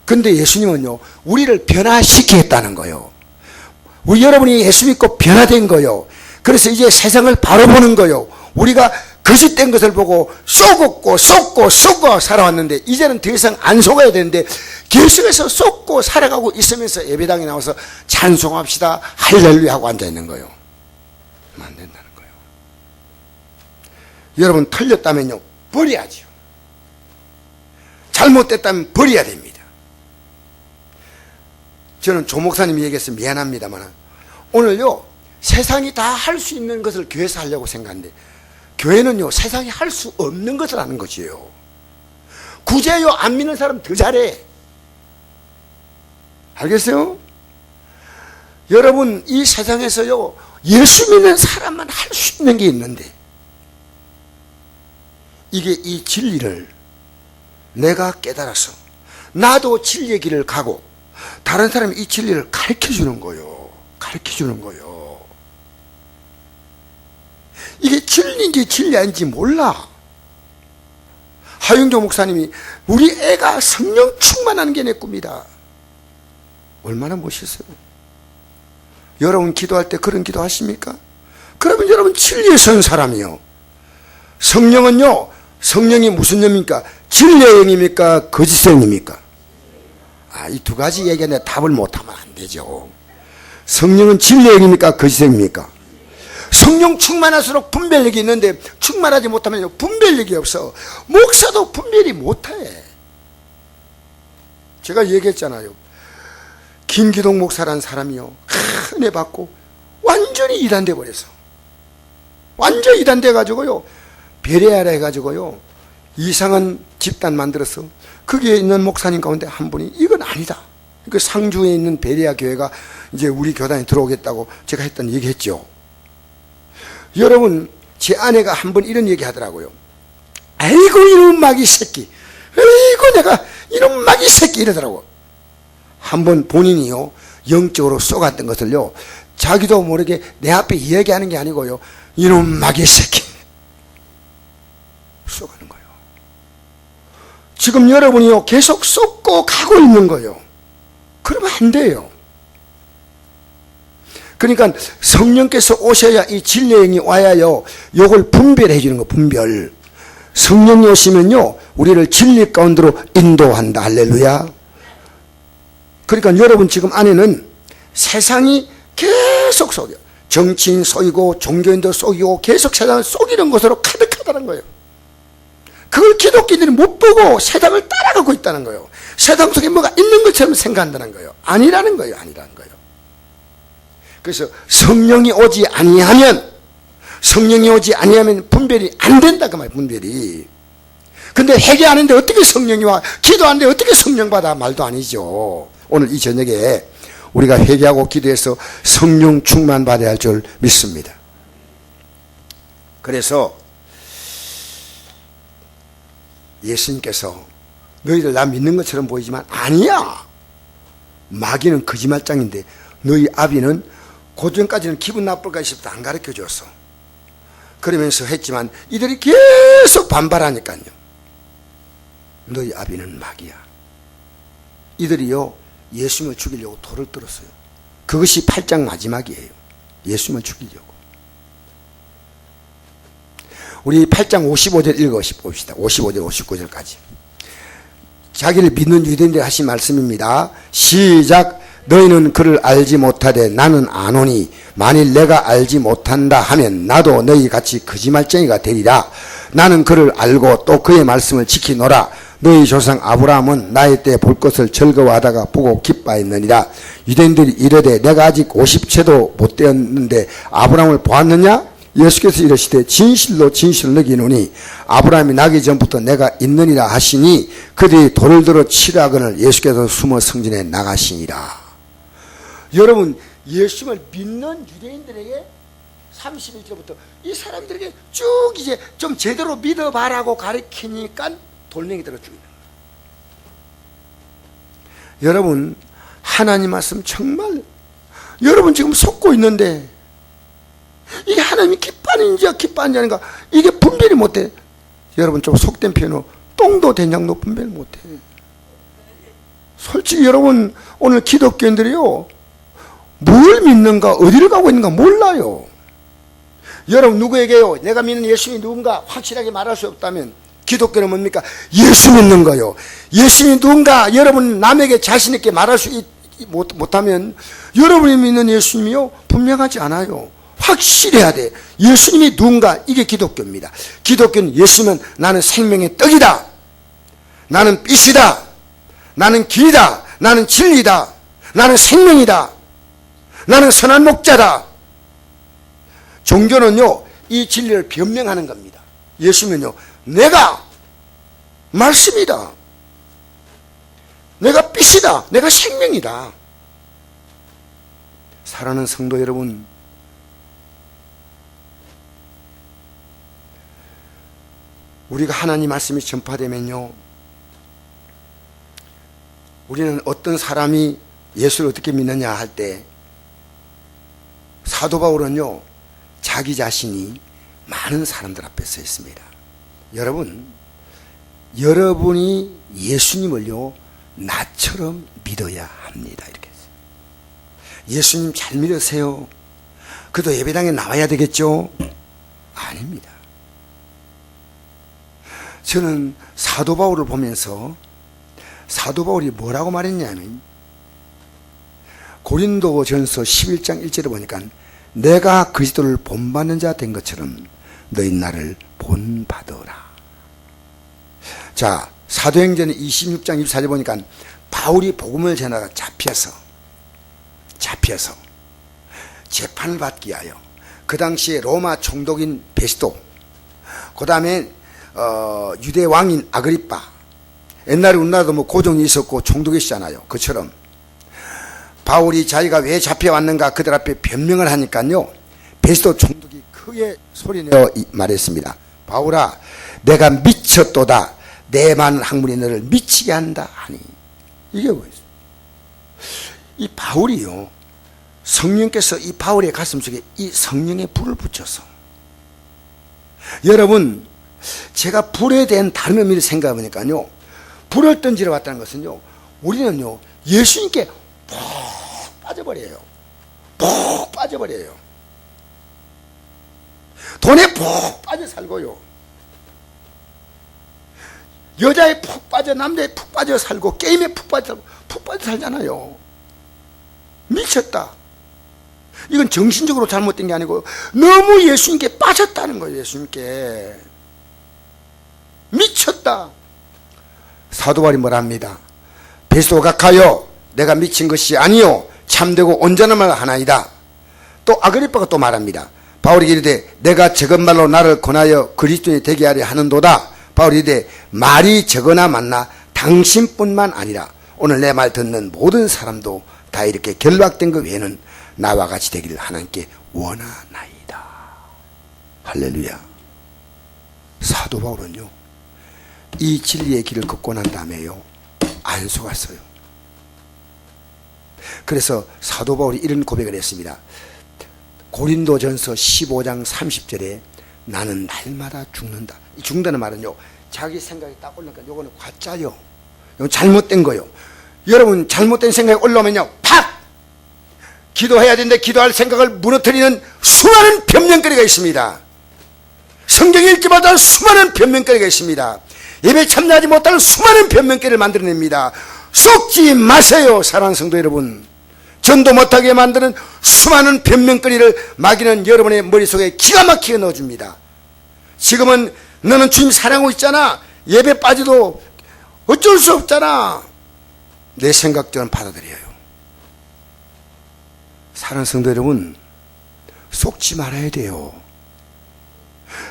근데 예수님은요 우리를 변화시키겠다는 거예요. 우리 여러분이 예수 믿고 변화된 거예요. 그래서 이제 세상을 바로 보는 거예요. 우리가 거짓된 것을 보고 쏘고 살아왔는데 이제는 더 이상 안 속아야 되는데 계속해서 쏟고 살아가고 있으면서 예배당에 나와서 찬송합시다 할렐루야 하고 앉아있는 거예요. 안 된다는 거예요. 여러분, 틀렸다면요 버려야죠. 잘못됐다면 버려야 됩니다. 저는 조 목사님이 얘기해서 미안합니다만 오늘요 세상이 다 할 수 있는 것을 교회에서 하려고 생각하는데 교회는요 세상이 할 수 없는 것을 하는 것이에요. 구제요 안 믿는 사람 더 잘해. 알겠어요? 여러분 이 세상에서요 예수 믿는 사람만 할 수 있는 게 있는데 이게 이 진리를 내가 깨달아서 나도 진리의 길을 가고 다른 사람이 이 진리를 가르쳐주는 거예요. 가르쳐주는 거예요. 이게 진리인지 진리 아닌지 몰라. 하윤조 목사님이 우리 애가 성령 충만하는 게 내 꿈이다. 얼마나 멋있어요. 여러분 기도할 때 그런 기도 하십니까? 그러면 여러분 진리에 선 사람이요. 성령은요, 성령이 무슨 영입니까? 진리의 영입니까? 거짓의 영입니까? 이 두 가지 얘기하는데 답을 못하면 안 되죠. 성령은 진리의 영입니까? 거짓의 영입니까? 성령 충만할수록 분별력이 있는데 충만하지 못하면 분별력이 없어. 목사도 분별이 못해. 제가 얘기했잖아요. 김기동 목사라는 사람이요 은혜 받고 완전히 이단돼 버려서 완전히 이단돼 가지고요 베레아라 해가지고요 이상한 집단 만들어서 거기에 있는 목사님 가운데 한 분이 이건 아니다. 그 상주에 있는 베레아 교회가 이제 우리 교단에 들어오겠다고 제가 했던 얘기했죠. 여러분 제 아내가 한 번 이런 얘기 하더라고요. 아이고 이놈 마귀 새끼, 아이고 내가 이놈 마귀 새끼 이러더라고. 한번 본인이요 영적으로 쏘갔던 것을요 자기도 모르게 내 앞에 이야기하는 게 아니고요 이놈 마귀 새끼 쏘가는 거예요. 지금 여러분이요 계속 쏟고 가고 있는 거예요. 그러면 안 돼요. 그러니까 성령께서 오셔야 이 진리의 영이 와야요 요걸 분별해 주는 거. 분별. 성령이 오시면요 우리를 진리 가운데로 인도한다. 할렐루야. 그러니까 여러분 지금 안에는 세상이 계속 속여. 정치인 속이고 종교인도 속이고 계속 세상을 속이는 것으로 가득하다는 거예요. 그걸 기독교인들이 못 보고 세상을 따라가고 있다는 거예요. 세상 속에 뭐가 있는 것처럼 생각한다는 거예요. 아니라는 거예요. 아니라는 거예요. 그래서 성령이 오지 아니하면 분별이 안 된다 그 말이에요. 분별이. 근데 회개하는데 어떻게 성령이 와? 기도하는데 어떻게 성령 받아? 말도 아니죠. 오늘 이 저녁에 우리가 회개하고 기도해서 성령 충만 받아야 할 줄 믿습니다. 그래서 예수님께서 너희들 나 믿는 것처럼 보이지만 아니야. 마귀는 거짓말장인데 너희 아비는 고전까지는 기분 나쁠까 싶어서 안 가르쳐 줬어. 그러면서 했지만 이들이 계속 반발하니까요. 너희 아비는 마귀야. 이들이요 예수님을 죽이려고 돌을 들었어요. 그것이 8장 마지막이에요. 예수님을 죽이려고. 우리 8장 55절 읽어봅시다. 55절 59절까지. 자기를 믿는 유대인들이 하신 말씀입니다. 시작. 너희는 그를 알지 못하되 나는 아노니 만일 내가 알지 못한다 하면 나도 너희 같이 거짓말쟁이가 되리라. 나는 그를 알고 또 그의 말씀을 지키노라. 너희 조상 아브라함은 나의 때 볼 것을 즐거워하다가 보고 기뻐했느니라. 유대인들이 이르되 내가 아직 50세도 못 되었는데 아브라함을 보았느냐? 예수께서 이르시되 진실로 진실로 너희노니 아브라함이 나기 전부터 내가 있느니라 하시니 그들이 돌을 들어 치라거늘 예수께서 숨어 성전에 나가시니라. 여러분 예수님을 믿는 유대인들에게 31절부터 이 사람들에게 쭉 이제 좀 제대로 믿어봐라고 가르치니까 돌멩이 들어 죽이는 거예요. 여러분 하나님 말씀 정말 여러분 지금 속고 있는데 이게 하나님이 기뻐하는지 기뻐하는지 아닌가 이게 분별이 못해. 여러분 좀 속된 표현으로 똥도 된장도 분별 못해. 솔직히 여러분 오늘 기독교인들이요 뭘 믿는가 어디를 가고 있는가 몰라요. 여러분 누구에게요 내가 믿는 예수님이 누군가 확실하게 말할 수 없다면 기독교는 뭡니까? 예수 믿는 거요. 예수님이 누군가 여러분 남에게 자신 있게 말할 수 못하면 여러분이 믿는 예수님이요 분명하지 않아요. 확실해야 돼. 예수님이 누군가 이게 기독교입니다. 기독교는 예수님은 나는 생명의 떡이다. 나는 빛이다. 나는 길이다. 나는 진리다. 나는 생명이다. 나는 선한 목자다. 종교는요, 이 진리를 변명하는 겁니다. 예수는요, 내가 말씀이다. 내가 빛이다. 내가 생명이다. 사랑하는 성도 여러분, 우리가 하나님 말씀이 전파되면요, 우리는 어떤 사람이 예수를 어떻게 믿느냐 할 때, 사도 바울은요, 자기 자신이 많은 사람들 앞에 서 있습니다. 여러분이 예수님을요, 나처럼 믿어야 합니다. 이렇게 했어요. 예수님 잘 믿으세요. 그래도 예배당에 나와야 되겠죠? 아닙니다. 저는 사도 바울을 보면서 사도 바울이 뭐라고 말했냐면, 고린도전서 11장 1절에 보니까 내가 그리스도를 본받는 자 된 것처럼 너희 나를 본받으라. 자, 사도행전 26장 24절 보니까 바울이 복음을 전하다가 잡혀서 재판을 받기 위하여 그 당시에 로마 총독인 베스도, 그 다음에 유대 왕인 아그리빠, 옛날에 우리나라도 뭐 고종이 있었고 총독이 있잖아요. 그처럼 바울이 자기가 왜 잡혀왔는가 그들 앞에 변명을 하니까요, 베스도 총독이 크게 소리내어 말했습니다. 바울아, 내가 미쳤도다. 내 많은 학문이 너를 미치게 한다 하니. 이게 뭐예요? 이 바울이요, 성령께서 이 바울의 가슴 속에 이 성령의 불을 붙여서, 여러분, 제가 불에 대한 다른 의미를 생각해 보니까요, 불을 던지러 왔다는 것은요, 우리는요, 예수님께 푹 빠져버려요. 푹 빠져버려요. 돈에 푹 빠져 살고요, 여자에 푹 빠져, 남자에 푹 빠져 살고, 게임에 푹 빠져 살잖아요. 미쳤다. 이건 정신적으로 잘못된 게 아니고 너무 예수님께 빠졌다는 거예요. 예수님께 미쳤다. 사도 바울이 뭐라 합니다. 베스도가 가요, 내가 미친 것이 아니요 참되고 온전한 말 하나이다. 또 아그리빠가 또 말합니다. 바울이 이르되 내가 저것말로 나를 권하여 그리스도인이 되게 하려 하는도다. 바울이 이르되 말이 적으나 맞나 당신뿐만 아니라 오늘 내 말 듣는 모든 사람도 다 이렇게 결박된 것 외에는 나와 같이 되기를 하나님께 원하나이다. 할렐루야. 사도 바울은요, 이 진리의 길을 걷고 난 다음에요, 안 속았어요. 그래서 사도 바울이 이런 고백을 했습니다. 고린도전서 15장 30절에 나는 날마다 죽는다. 이 죽는다는 말은요, 자기 생각이 딱 올라오니까 요거는 과짜요. 이건 잘못된 거요. 여러분, 잘못된 생각이 올라오면요, 팍! 기도해야 되는데 기도할 생각을 무너뜨리는 수많은 변명거리가 있습니다. 성경 읽지 못하는 수많은 변명거리가 있습니다. 예배 참여하지 못하는 수많은 변명거리를 만들어냅니다. 속지 마세요, 사랑하는 성도 여러분. 전도 못하게 만드는 수많은 변명거리를 마귀는 여러분의 머릿속에 기가 막히게 넣어줍니다. 지금은 너는 주님 사랑하고 있잖아, 예배 빠져도 어쩔 수 없잖아, 내 생각대로는 받아들여요. 사랑하는 성도 여러분, 속지 말아야 돼요.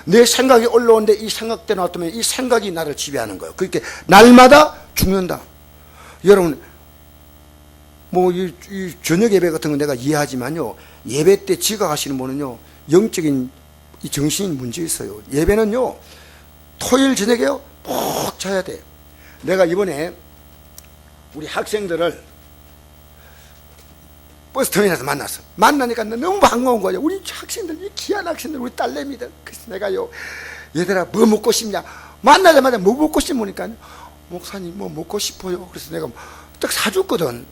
내 생각이 올라오는데 이 생각대로 놔두면 이 생각이 나를 지배하는 거예요. 그렇게 날마다 죽는다. 여러분, 이 저녁 예배 같은 건 내가 이해하지만요, 예배 때 지각하시는 분은요, 영적인 이 정신이 문제 있어요. 예배는요, 토요일 저녁에요, 푹 자야 돼. 내가 이번에 우리 학생들을 버스터미널에서 만났어. 만나니까 너무 반가운 거예요. 우리 학생들, 이 귀한 학생들, 우리 딸내미들. 그래서 내가요, 얘들아, 뭐 먹고 싶냐? 만나자마자 뭐 먹고 싶으니까, 목사님, 뭐 먹고 싶어요. 그래서 내가 딱 사줬거든.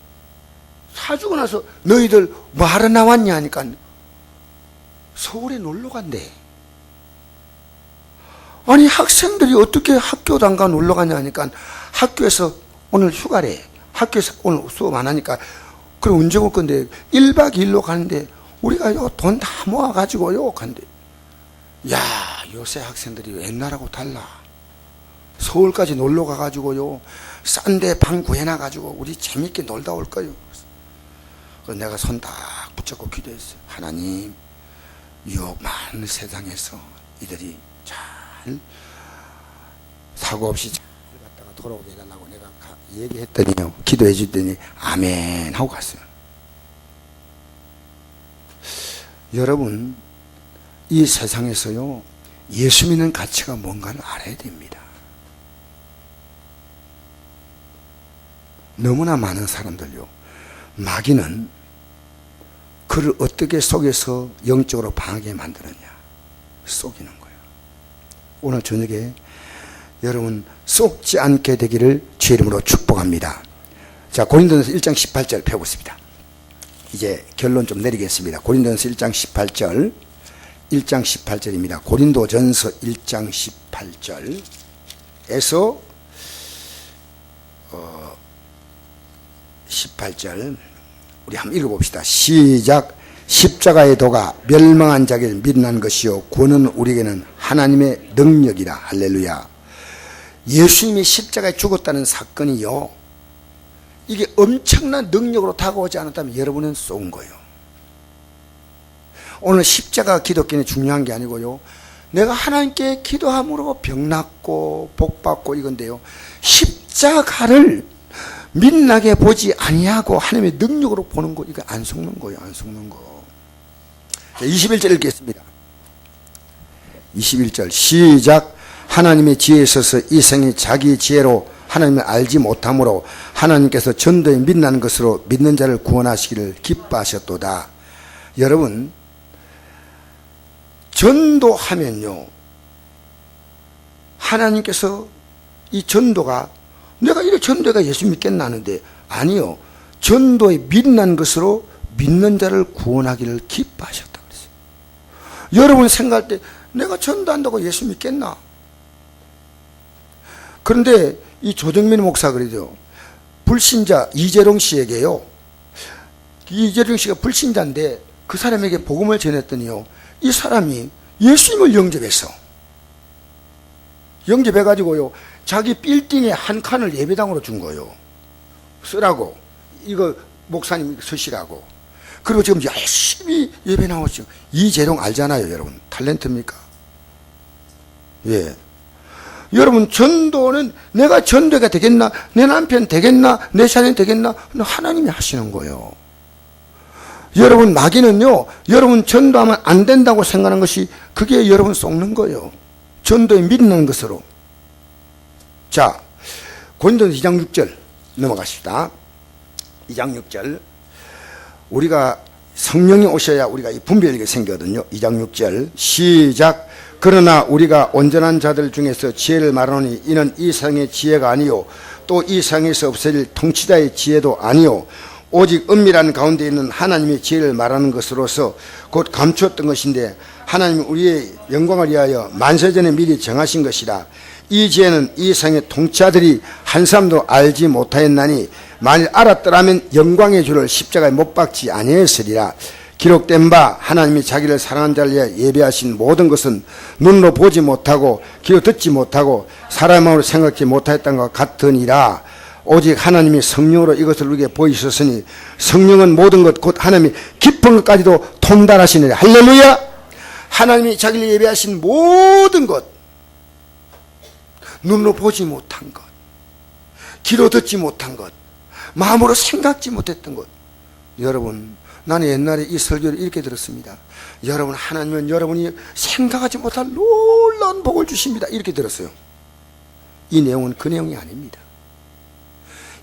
사주고 나서 너희들 뭐 하러 나왔냐 하니까 서울에 놀러 간대. 아니, 학생들이 어떻게 학교도 안 가 놀러 가냐 하니까 학교에서 오늘 휴가래. 학교에서 오늘 수업 안 하니까 그럼 언제 올 건데 1박 2일로 가는데 우리가 돈 다 모아가지고요 간대. 야, 요새 학생들이 옛날하고 달라. 서울까지 놀러 가가지고요, 싼데 방 구해놔가지고 우리 재밌게 놀다 올 거예요. 그래서 내가 손 딱 붙잡고 기도했어요. 하나님, 유혹 많은 세상에서 이들이 잘 사고 없이 잘 갔다가 돌아오게 해달라고 내가 얘기했더니요, 기도해 주더니 아멘 하고 갔어요. 여러분, 이 세상에서요, 예수 믿는 가치가 뭔가를 알아야 됩니다. 너무나 많은 사람들요, 마귀는 그를 어떻게 속여서 영적으로 방하게 만드느냐, 속이는 거예요. 오늘 저녁에 여러분 속지 않게 되기를 주의 이름으로 축복합니다. 자, 고린도전서 1장 18절 펴보겠습니다. 이제 결론 좀 내리겠습니다. 고린도전서 1장 18절, 1장 18절입니다. 고린도전서 1장 18절에서 18절 우리 한번 읽어봅시다. 시작. 십자가의 도가 멸망한 자에게 미련한 것이요 구원은 우리에게는 하나님의 능력이라. 할렐루야. 예수님이 십자가에 죽었다는 사건이요, 이게 엄청난 능력으로 다가오지 않았다면 여러분은 쏜 거예요. 오늘 십자가 기독교는 중요한 게 아니고요, 내가 하나님께 기도함으로 병 낫고 복 받고 이건데요, 십자가를 민나게 보지 아니하고 하나님의 능력으로 보는 거, 이거 안 속는 거예요. 안 속는 거. 21절 읽겠습니다. 21절 시작. 하나님의 지혜에 있어서 이 생이 자기 지혜로 하나님을 알지 못함으로 하나님께서 전도에 빛나는 것으로 믿는 자를 구원하시기를 기뻐하셨도다. 여러분, 전도하면요, 하나님께서 이 전도가, 내가 이래 전도가 예수 믿겠나 하는데, 아니요, 전도에 빛난 것으로 믿는 자를 구원하기를 기뻐하셨다 그랬어요. 여러분 생각할 때 내가 전도한다고 예수 믿겠나? 그런데 이 조정민 목사 그러죠. 불신자 이재룡 씨에게요, 이재룡 씨가 불신자인데 그 사람에게 복음을 전했더니요, 이 사람이 예수님을 영접해가지고요, 자기 빌딩에 한 칸을 예배당으로 준 거예요. 쓰라고, 이거 목사님 쓰시라고. 그리고 지금 열심히 예배 나오죠. 이재룡 알잖아요, 여러분. 탤런트입니까? 예. 여러분, 전도는 내가 전도가 되겠나, 내 남편 되겠나, 내 자녀 되겠나, 하나님이 하시는 거예요. 여러분, 마귀는요, 여러분 전도하면 안 된다고 생각하는 것이, 그게 여러분 속는 거예요. 전도에 믿는 것으로. 자, 고린도서 2장 6절 넘어가십시다. 2장 6절. 우리가 성령이 오셔야 우리가 이 분별력이 생기거든요. 2장 6절 시작. 그러나 우리가 온전한 자들 중에서 지혜를 말하노니 이는 이 세상의 지혜가 아니요 또 이 세상에서 없어질 통치자의 지혜도 아니요 오직 은밀한 가운데 있는 하나님의 지혜를 말하는 것으로서 곧 감추었던 것인데 하나님이 우리의 영광을 위하여 만세전에 미리 정하신 것이라. 이 지혜는 이 세상의 통치자들이 한 사람도 알지 못하였나니 만일 알았더라면 영광의 주를 십자가에 못 박지 아니했으리라. 기록된 바 하나님이 자기를 사랑한 자를 위해 예배하신 모든 것은 눈으로 보지 못하고 귀로 듣지 못하고 사람의 마음으로 생각지 못하였던 것 같으니라. 오직 하나님이 성령으로 이것을 우리에게 보이셨으니 성령은 모든 것 곧 하나님이 깊은 것까지도 통달하시느니라. 할렐루야. 하나님이 자기를 예배하신 모든 것, 눈으로 보지 못한 것, 귀로 듣지 못한 것, 마음으로 생각지 못했던 것. 여러분, 나는 옛날에 이 설교를 이렇게 들었습니다. 여러분, 하나님은 여러분이 생각하지 못할 놀라운 복을 주십니다. 이렇게 들었어요. 이 내용은 그 내용이 아닙니다.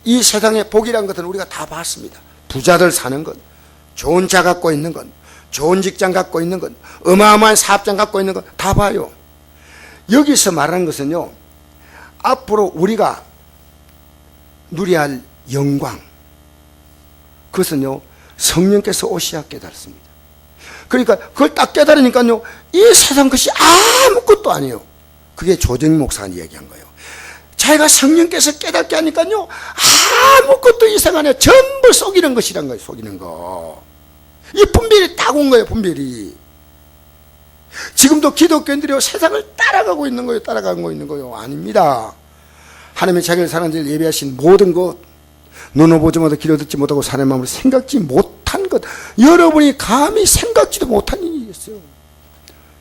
이 세상의 복이란 것은 우리가 다 봤습니다. 부자들 사는 것, 좋은 차 갖고 있는 것, 좋은 직장 갖고 있는 것, 어마어마한 사업장 갖고 있는 것 다 봐요. 여기서 말하는 것은요, 앞으로 우리가 누려야 할 영광, 그것은요 성령께서 오셔야 깨달습니다. 그러니까 그걸 딱 깨달으니까요, 이 세상 것이 아무것도 아니에요. 그게 조정민 목사가 얘기한 거예요. 자기가 성령께서 깨닫게 하니까요, 아무것도 이 세상 안에 전부 속이는 것이란 거예요. 속이는 거. 이 분별이 딱 온 거예요. 분별이. 지금도 기독교인들이 세상을 따라가고 있는 거예요. 따라가고 있는 거예요. 아닙니다. 하나님의 자기를 사랑하는 자를 예배하신 모든 것, 눈을 보지 못하고 귀로 듣지 못하고 사람의 마음으로 생각지 못한 것, 여러분이 감히 생각지도 못한 일이었어요.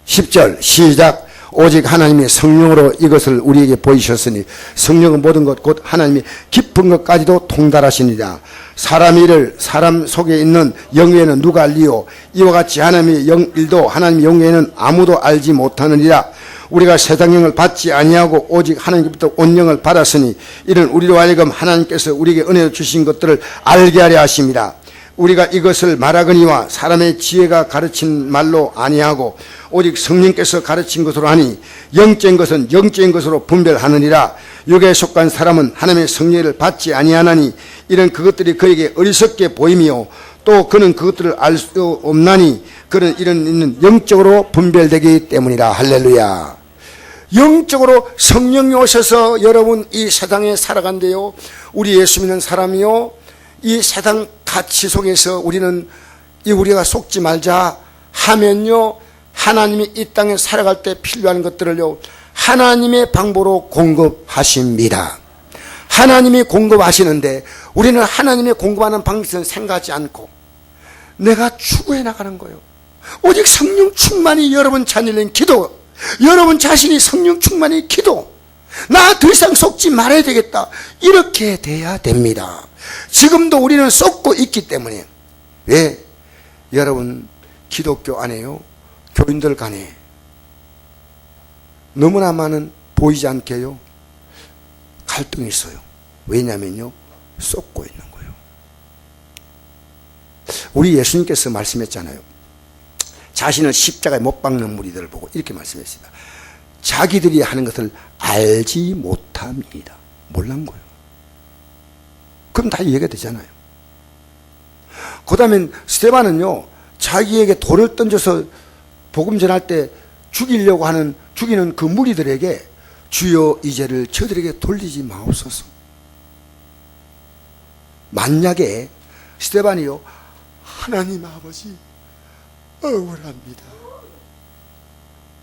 10절 시작. 오직 하나님의 성령으로 이것을 우리에게 보이셨으니 성령은 모든 것 곧 하나님이 깊은 것까지도 통달하시니라. 사람 일을 사람 속에 있는 영예는 누가 알리요? 이와 같이 하나님의 일도 하나님의 영예는 아무도 알지 못하느니라. 우리가 세상 영을 받지 아니하고 오직 하나님께부터 온 영을 받았으니 이는 우리로 하여금 하나님께서 우리에게 은혜로 주신 것들을 알게 하려 하심이라. 우리가 이것을 말하거니와 사람의 지혜가 가르친 말로 아니하고 오직 성령께서 가르친 것으로 하니 영적인 것은 영적인 것으로 분별하느니라. 육에 속한 사람은 하나님의 성령을 받지 아니하나니 이런 그것들이 그에게 어리석게 보이며 또 그는 그것들을 알 수 없나니 그는 이런 영적으로 분별되기 때문이라. 할렐루야. 영적으로 성령이 오셔서 여러분 이 세상에 살아간대요. 우리 예수 믿는 사람이요, 이 세상 가치 속에서 우리가 속지 말자 하면요, 하나님이 이 땅에 살아갈 때 필요한 것들을요 하나님의 방법으로 공급하십니다. 하나님이 공급하시는데 우리는 하나님의 공급하는 방식은 생각하지 않고 내가 추구해 나가는 거예요. 오직 성령 충만이 여러분 자녀는 기도, 여러분 자신이 성령 충만의 기도, 나 더 이상 속지 말아야 되겠다, 이렇게 돼야 됩니다. 지금도 우리는 쏟고 있기 때문에. 왜? 여러분 기독교 안에요, 교인들 간에 너무나 많은 보이지 않게요 갈등이 있어요. 왜냐면요 쏟고 있는 거예요. 우리 예수님께서 말씀했잖아요. 자신을 십자가에 못 박는 무리들을 보고 이렇게 말씀했습니다. 자기들이 하는 것을 알지 못합니다. 몰란 거예요. 그럼 다 이해가 되잖아요. 그 다음에 스데반은요 자기에게 돌을 던져서 복음 전할 때 죽이는 그 무리들에게 주여 이 죄를 저들에게 돌리지 마옵소서. 만약에 스데반이요 하나님 아버지 억울합니다,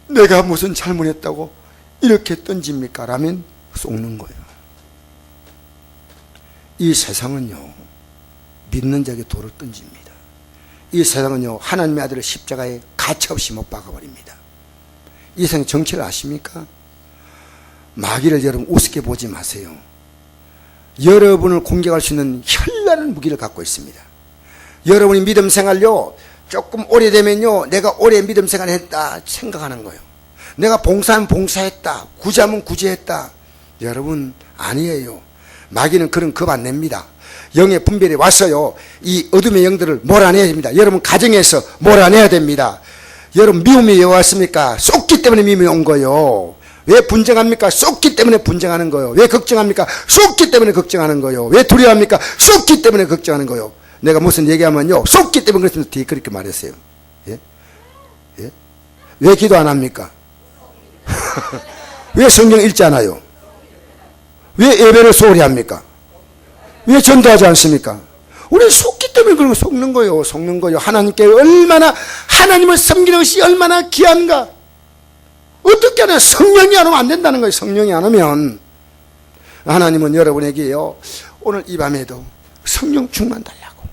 내가 무슨 잘못했다고 이렇게 던집니까? 라면 속는 거예요. 이 세상은요 믿는 자에게 돌을 던집니다. 이 세상은요 하나님의 아들을 십자가에 가차없이 못 박아버립니다. 이 세상 정치를 아십니까? 마귀를 여러분 우습게 보지 마세요. 여러분을 공격할 수 있는 현란한 무기를 갖고 있습니다. 여러분이 믿음 생활요 조금 오래되면요 내가 오래 믿음 생활 했다 생각하는 거예요. 내가 봉사하면 봉사했다, 구제하면 구제했다. 여러분 아니에요. 마귀는 그런 겁 안 냅니다. 영의 분별이 왔어요. 이 어둠의 영들을 몰아내야 됩니다. 여러분 가정에서 몰아내야 됩니다. 여러분 미움이 왜 왔습니까? 쏟기 때문에 미움이 온 거예요. 왜 분쟁합니까? 쏟기 때문에 분쟁하는 거예요. 왜 걱정합니까? 쏟기 때문에 걱정하는 거예요. 왜 두려워합니까? 쏟기 때문에 걱정하는 거예요. 내가 무슨 얘기하면요 쏟기 때문에 그랬으면 뒤에 그렇게 말했어요. 예? 예? 왜 기도 안 합니까? 왜 성경 읽지 않아요? 왜 예배를 소홀히 합니까? 왜 전도하지 않습니까? 우리 속기 때문에 그런 거 속는 거예요. 하나님께 얼마나, 하나님을 섬기는 것이 얼마나 귀한가. 어떻게 하냐, 성령이 안 오면 안 된다는 거예요. 성령이 안 오면. 하나님은 여러분에게요 오늘 이 밤에도 성령 충만 달라고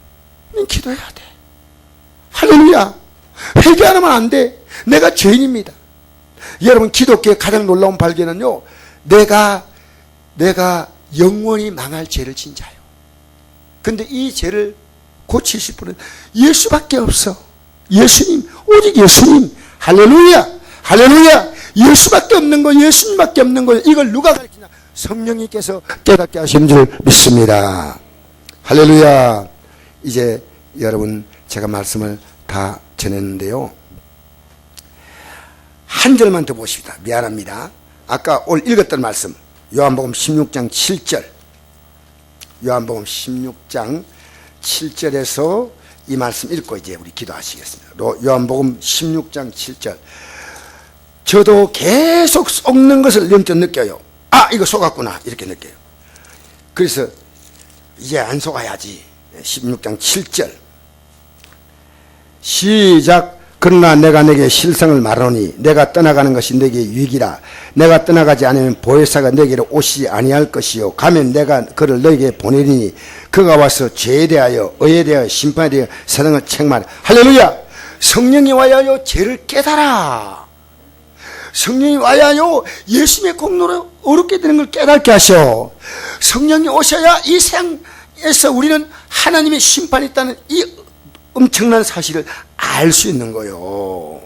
기도해야 돼. 할렐루야. 회개 안 하면 안 돼. 내가 죄인입니다. 여러분 기독교의 가장 놀라운 발견은요 내가 영원히 망할 죄를 진 자요. 근데 이 죄를 고치실 분은 예수밖에 없어. 예수님, 오직 예수님. 할렐루야, 할렐루야. 예수밖에 없는 거, 예수님밖에 없는 거. 이걸 누가 가르치냐? 성령님께서 깨닫게 하신 줄 믿습니다. 할렐루야. 이제 여러분 제가 말씀을 다 전했는데요 한 절만 더 보십시다. 미안합니다. 아까 오늘 읽었던 말씀 요한복음 16장 7절, 요한복음 16장 7절에서 이 말씀 읽고 이제 우리 기도하시겠습니다. 요한복음 16장 7절. 저도 계속 썩는 것을 영적 느껴요. 아, 이거 속았구나 이렇게 느껴요. 그래서 이제 안 속아야지. 16장 7절 시작. 그러나 내가 내게 실상을 말하노니 내가 떠나가는 것이 내게 유익이라. 내가 떠나가지 않으면 보혜사가 내게로 오시지 아니할 것이요 가면 내가 그를 너에게 보내리니 그가 와서 죄에 대하여 의에 대하여 심판에 대하여 세상을 책망하라. 할렐루야. 성령이 와야요 죄를 깨달아. 성령이 와야요 예수님의 공로로 어렵게 되는 걸 깨닫게 하셔. 성령이 오셔야 이 세상에서 우리는 하나님의 심판이 있다는 이 엄청난 사실을 알 수 있는 거요.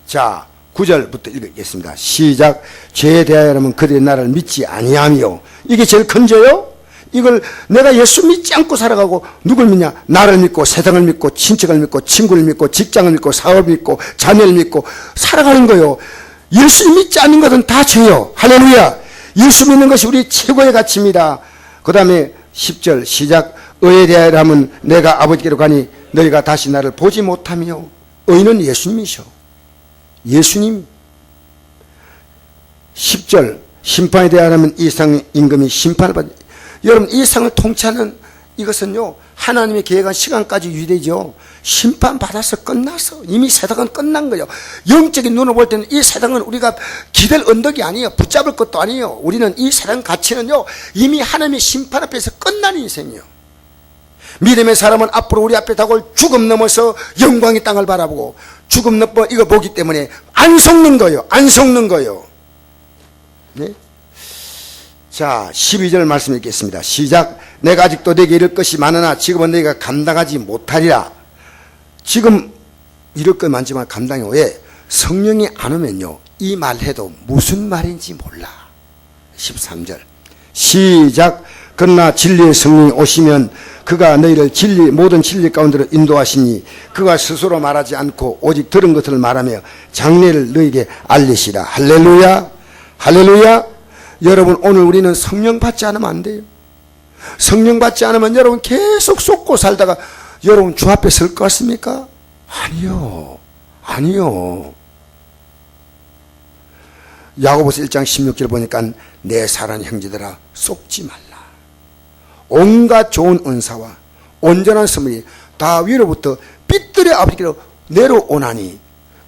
자, 9절부터 읽겠습니다. 시작. 죄에 대하여는 그들이 나를 믿지 아니하며. 이게 제일 큰 죄요. 이걸 내가 예수 믿지 않고 살아가고 누굴 믿냐? 나를 믿고 세상을 믿고 친척을 믿고 친구를 믿고 직장을 믿고 사업을 믿고 자녀를 믿고 살아가는 거요. 예수 믿지 않는 것은 다 죄요. 할렐루야. 예수 믿는 것이 우리 최고의 가치입니다. 그 다음에 10절 시작. 의에 대하여라면 내가 아버지께로 가니 너희가 다시 나를 보지 못하며. 의는 예수님이셔. 예수님. 10절 심판에 대하여라면 이 세상 임금이 심판을 받. 여러분 이 세상을 통치하는 이것은요 하나님의 계획한 시간까지 유지되죠. 심판 받아서 끝나서 이미 세상은 끝난 거예요. 영적인 눈으로 볼 때는 이 세상은 우리가 기댈 언덕이 아니에요. 붙잡을 것도 아니에요. 우리는 이 세상 가치는요 이미 하나님의 심판 앞에서 끝난 인생이에요. 믿음의 사람은 앞으로 우리 앞에 다가올 죽음 넘어서 영광의 땅을 바라보고 죽음 넘어 이거 보기 때문에 안 속는 거예요. 안 속는 거예요. 네? 자, 12절 말씀 읽겠습니다. 시작. 내가 아직도 내게 이를 것이 많으나 지금은 너희가 감당하지 못하리라. 지금 이럴 것 많지만 감당이 왜? 성령이 안 오면요 이 말해도 무슨 말인지 몰라. 13절 시작. 그러나 진리의 성령이 오시면 그가 너희를 모든 진리 가운데로 인도하시니 그가 스스로 말하지 않고 오직 들은 것을 말하며 장래를 너희에게 알리시라. 할렐루야. 할렐루야. 여러분 오늘 우리는 성령 받지 않으면 안 돼요. 성령 받지 않으면 여러분 계속 쏟고 살다가 여러분 주 앞에 설 것 같습니까? 아니요. 아니요. 야고보서 1장 16절 보니까 내 사랑하는 형제들아 쏟지 말라. 온갖 좋은 은사와 온전한 선물이 다 위로부터 빛들의 아버지께로 내려오나니.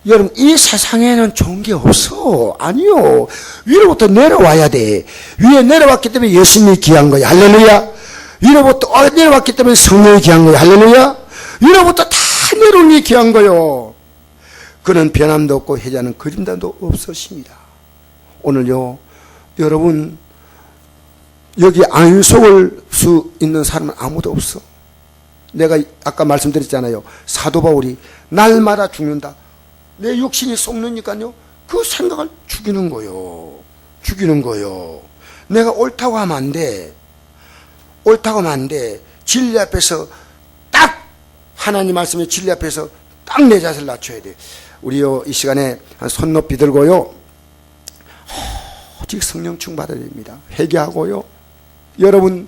여러분 이 세상에는 좋은 게 없어. 아니요. 위로부터 내려와야 돼. 위에 내려왔기 때문에 예수님이 귀한 거야. 할렐루야. 위로부터 내려왔기 때문에 성령이 귀한 거야. 할렐루야. 위로부터 다 내려오는 게 귀한 거요. 그는 변함도 없고 해자는 그림자도 없으십니다. 오늘요 여러분 여기 안 속을 수 있는 사람은 아무도 없어. 내가 아까 말씀드렸잖아요. 사도 바울이 날마다 죽는다. 내 육신이 썩느니까요 그 생각을 죽이는 거요. 죽이는 거요. 내가 옳다고 하면 안 돼. 옳다고 하면 안 돼. 진리 앞에서 딱 하나님 말씀의 진리 앞에서 딱 내 자세를 낮춰야 돼. 우리요 이 시간에 한 손 높이 들고요 오직 성령충 받아야 됩니다. 회개하고요. 여러분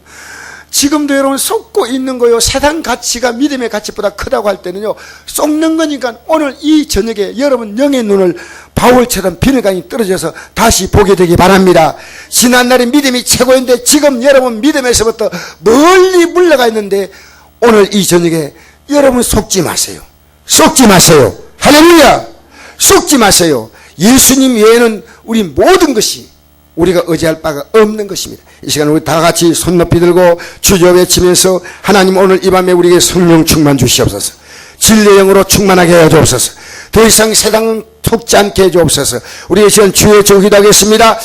지금도 여러분 쏟고 있는 거요. 세상 가치가 믿음의 가치보다 크다고 할 때는요 쏟는 거니까 오늘 이 저녁에 여러분 영의 눈을 바울처럼 비늘강이 떨어져서 다시 보게 되기 바랍니다. 지난날의 믿음이 최고였는데 지금 여러분 믿음에서부터 멀리 물러가 있는데 오늘 이 저녁에 여러분 속지 마세요. 속지 마세요. 할렐루야. 속지 마세요. 예수님 외에는 우리 모든 것이 우리가 의지할 바가 없는 것입니다. 이 시간 우리 다 같이 손 높이 들고 주여 외치면서 하나님 오늘 이 밤에 우리에게 성령 충만 주시옵소서. 진리의 영으로 충만하게 해 주옵소서. 더 이상 세상은 속지 않게 해 주옵소서. 우리 이 시간 주의 종 기도하겠습니다.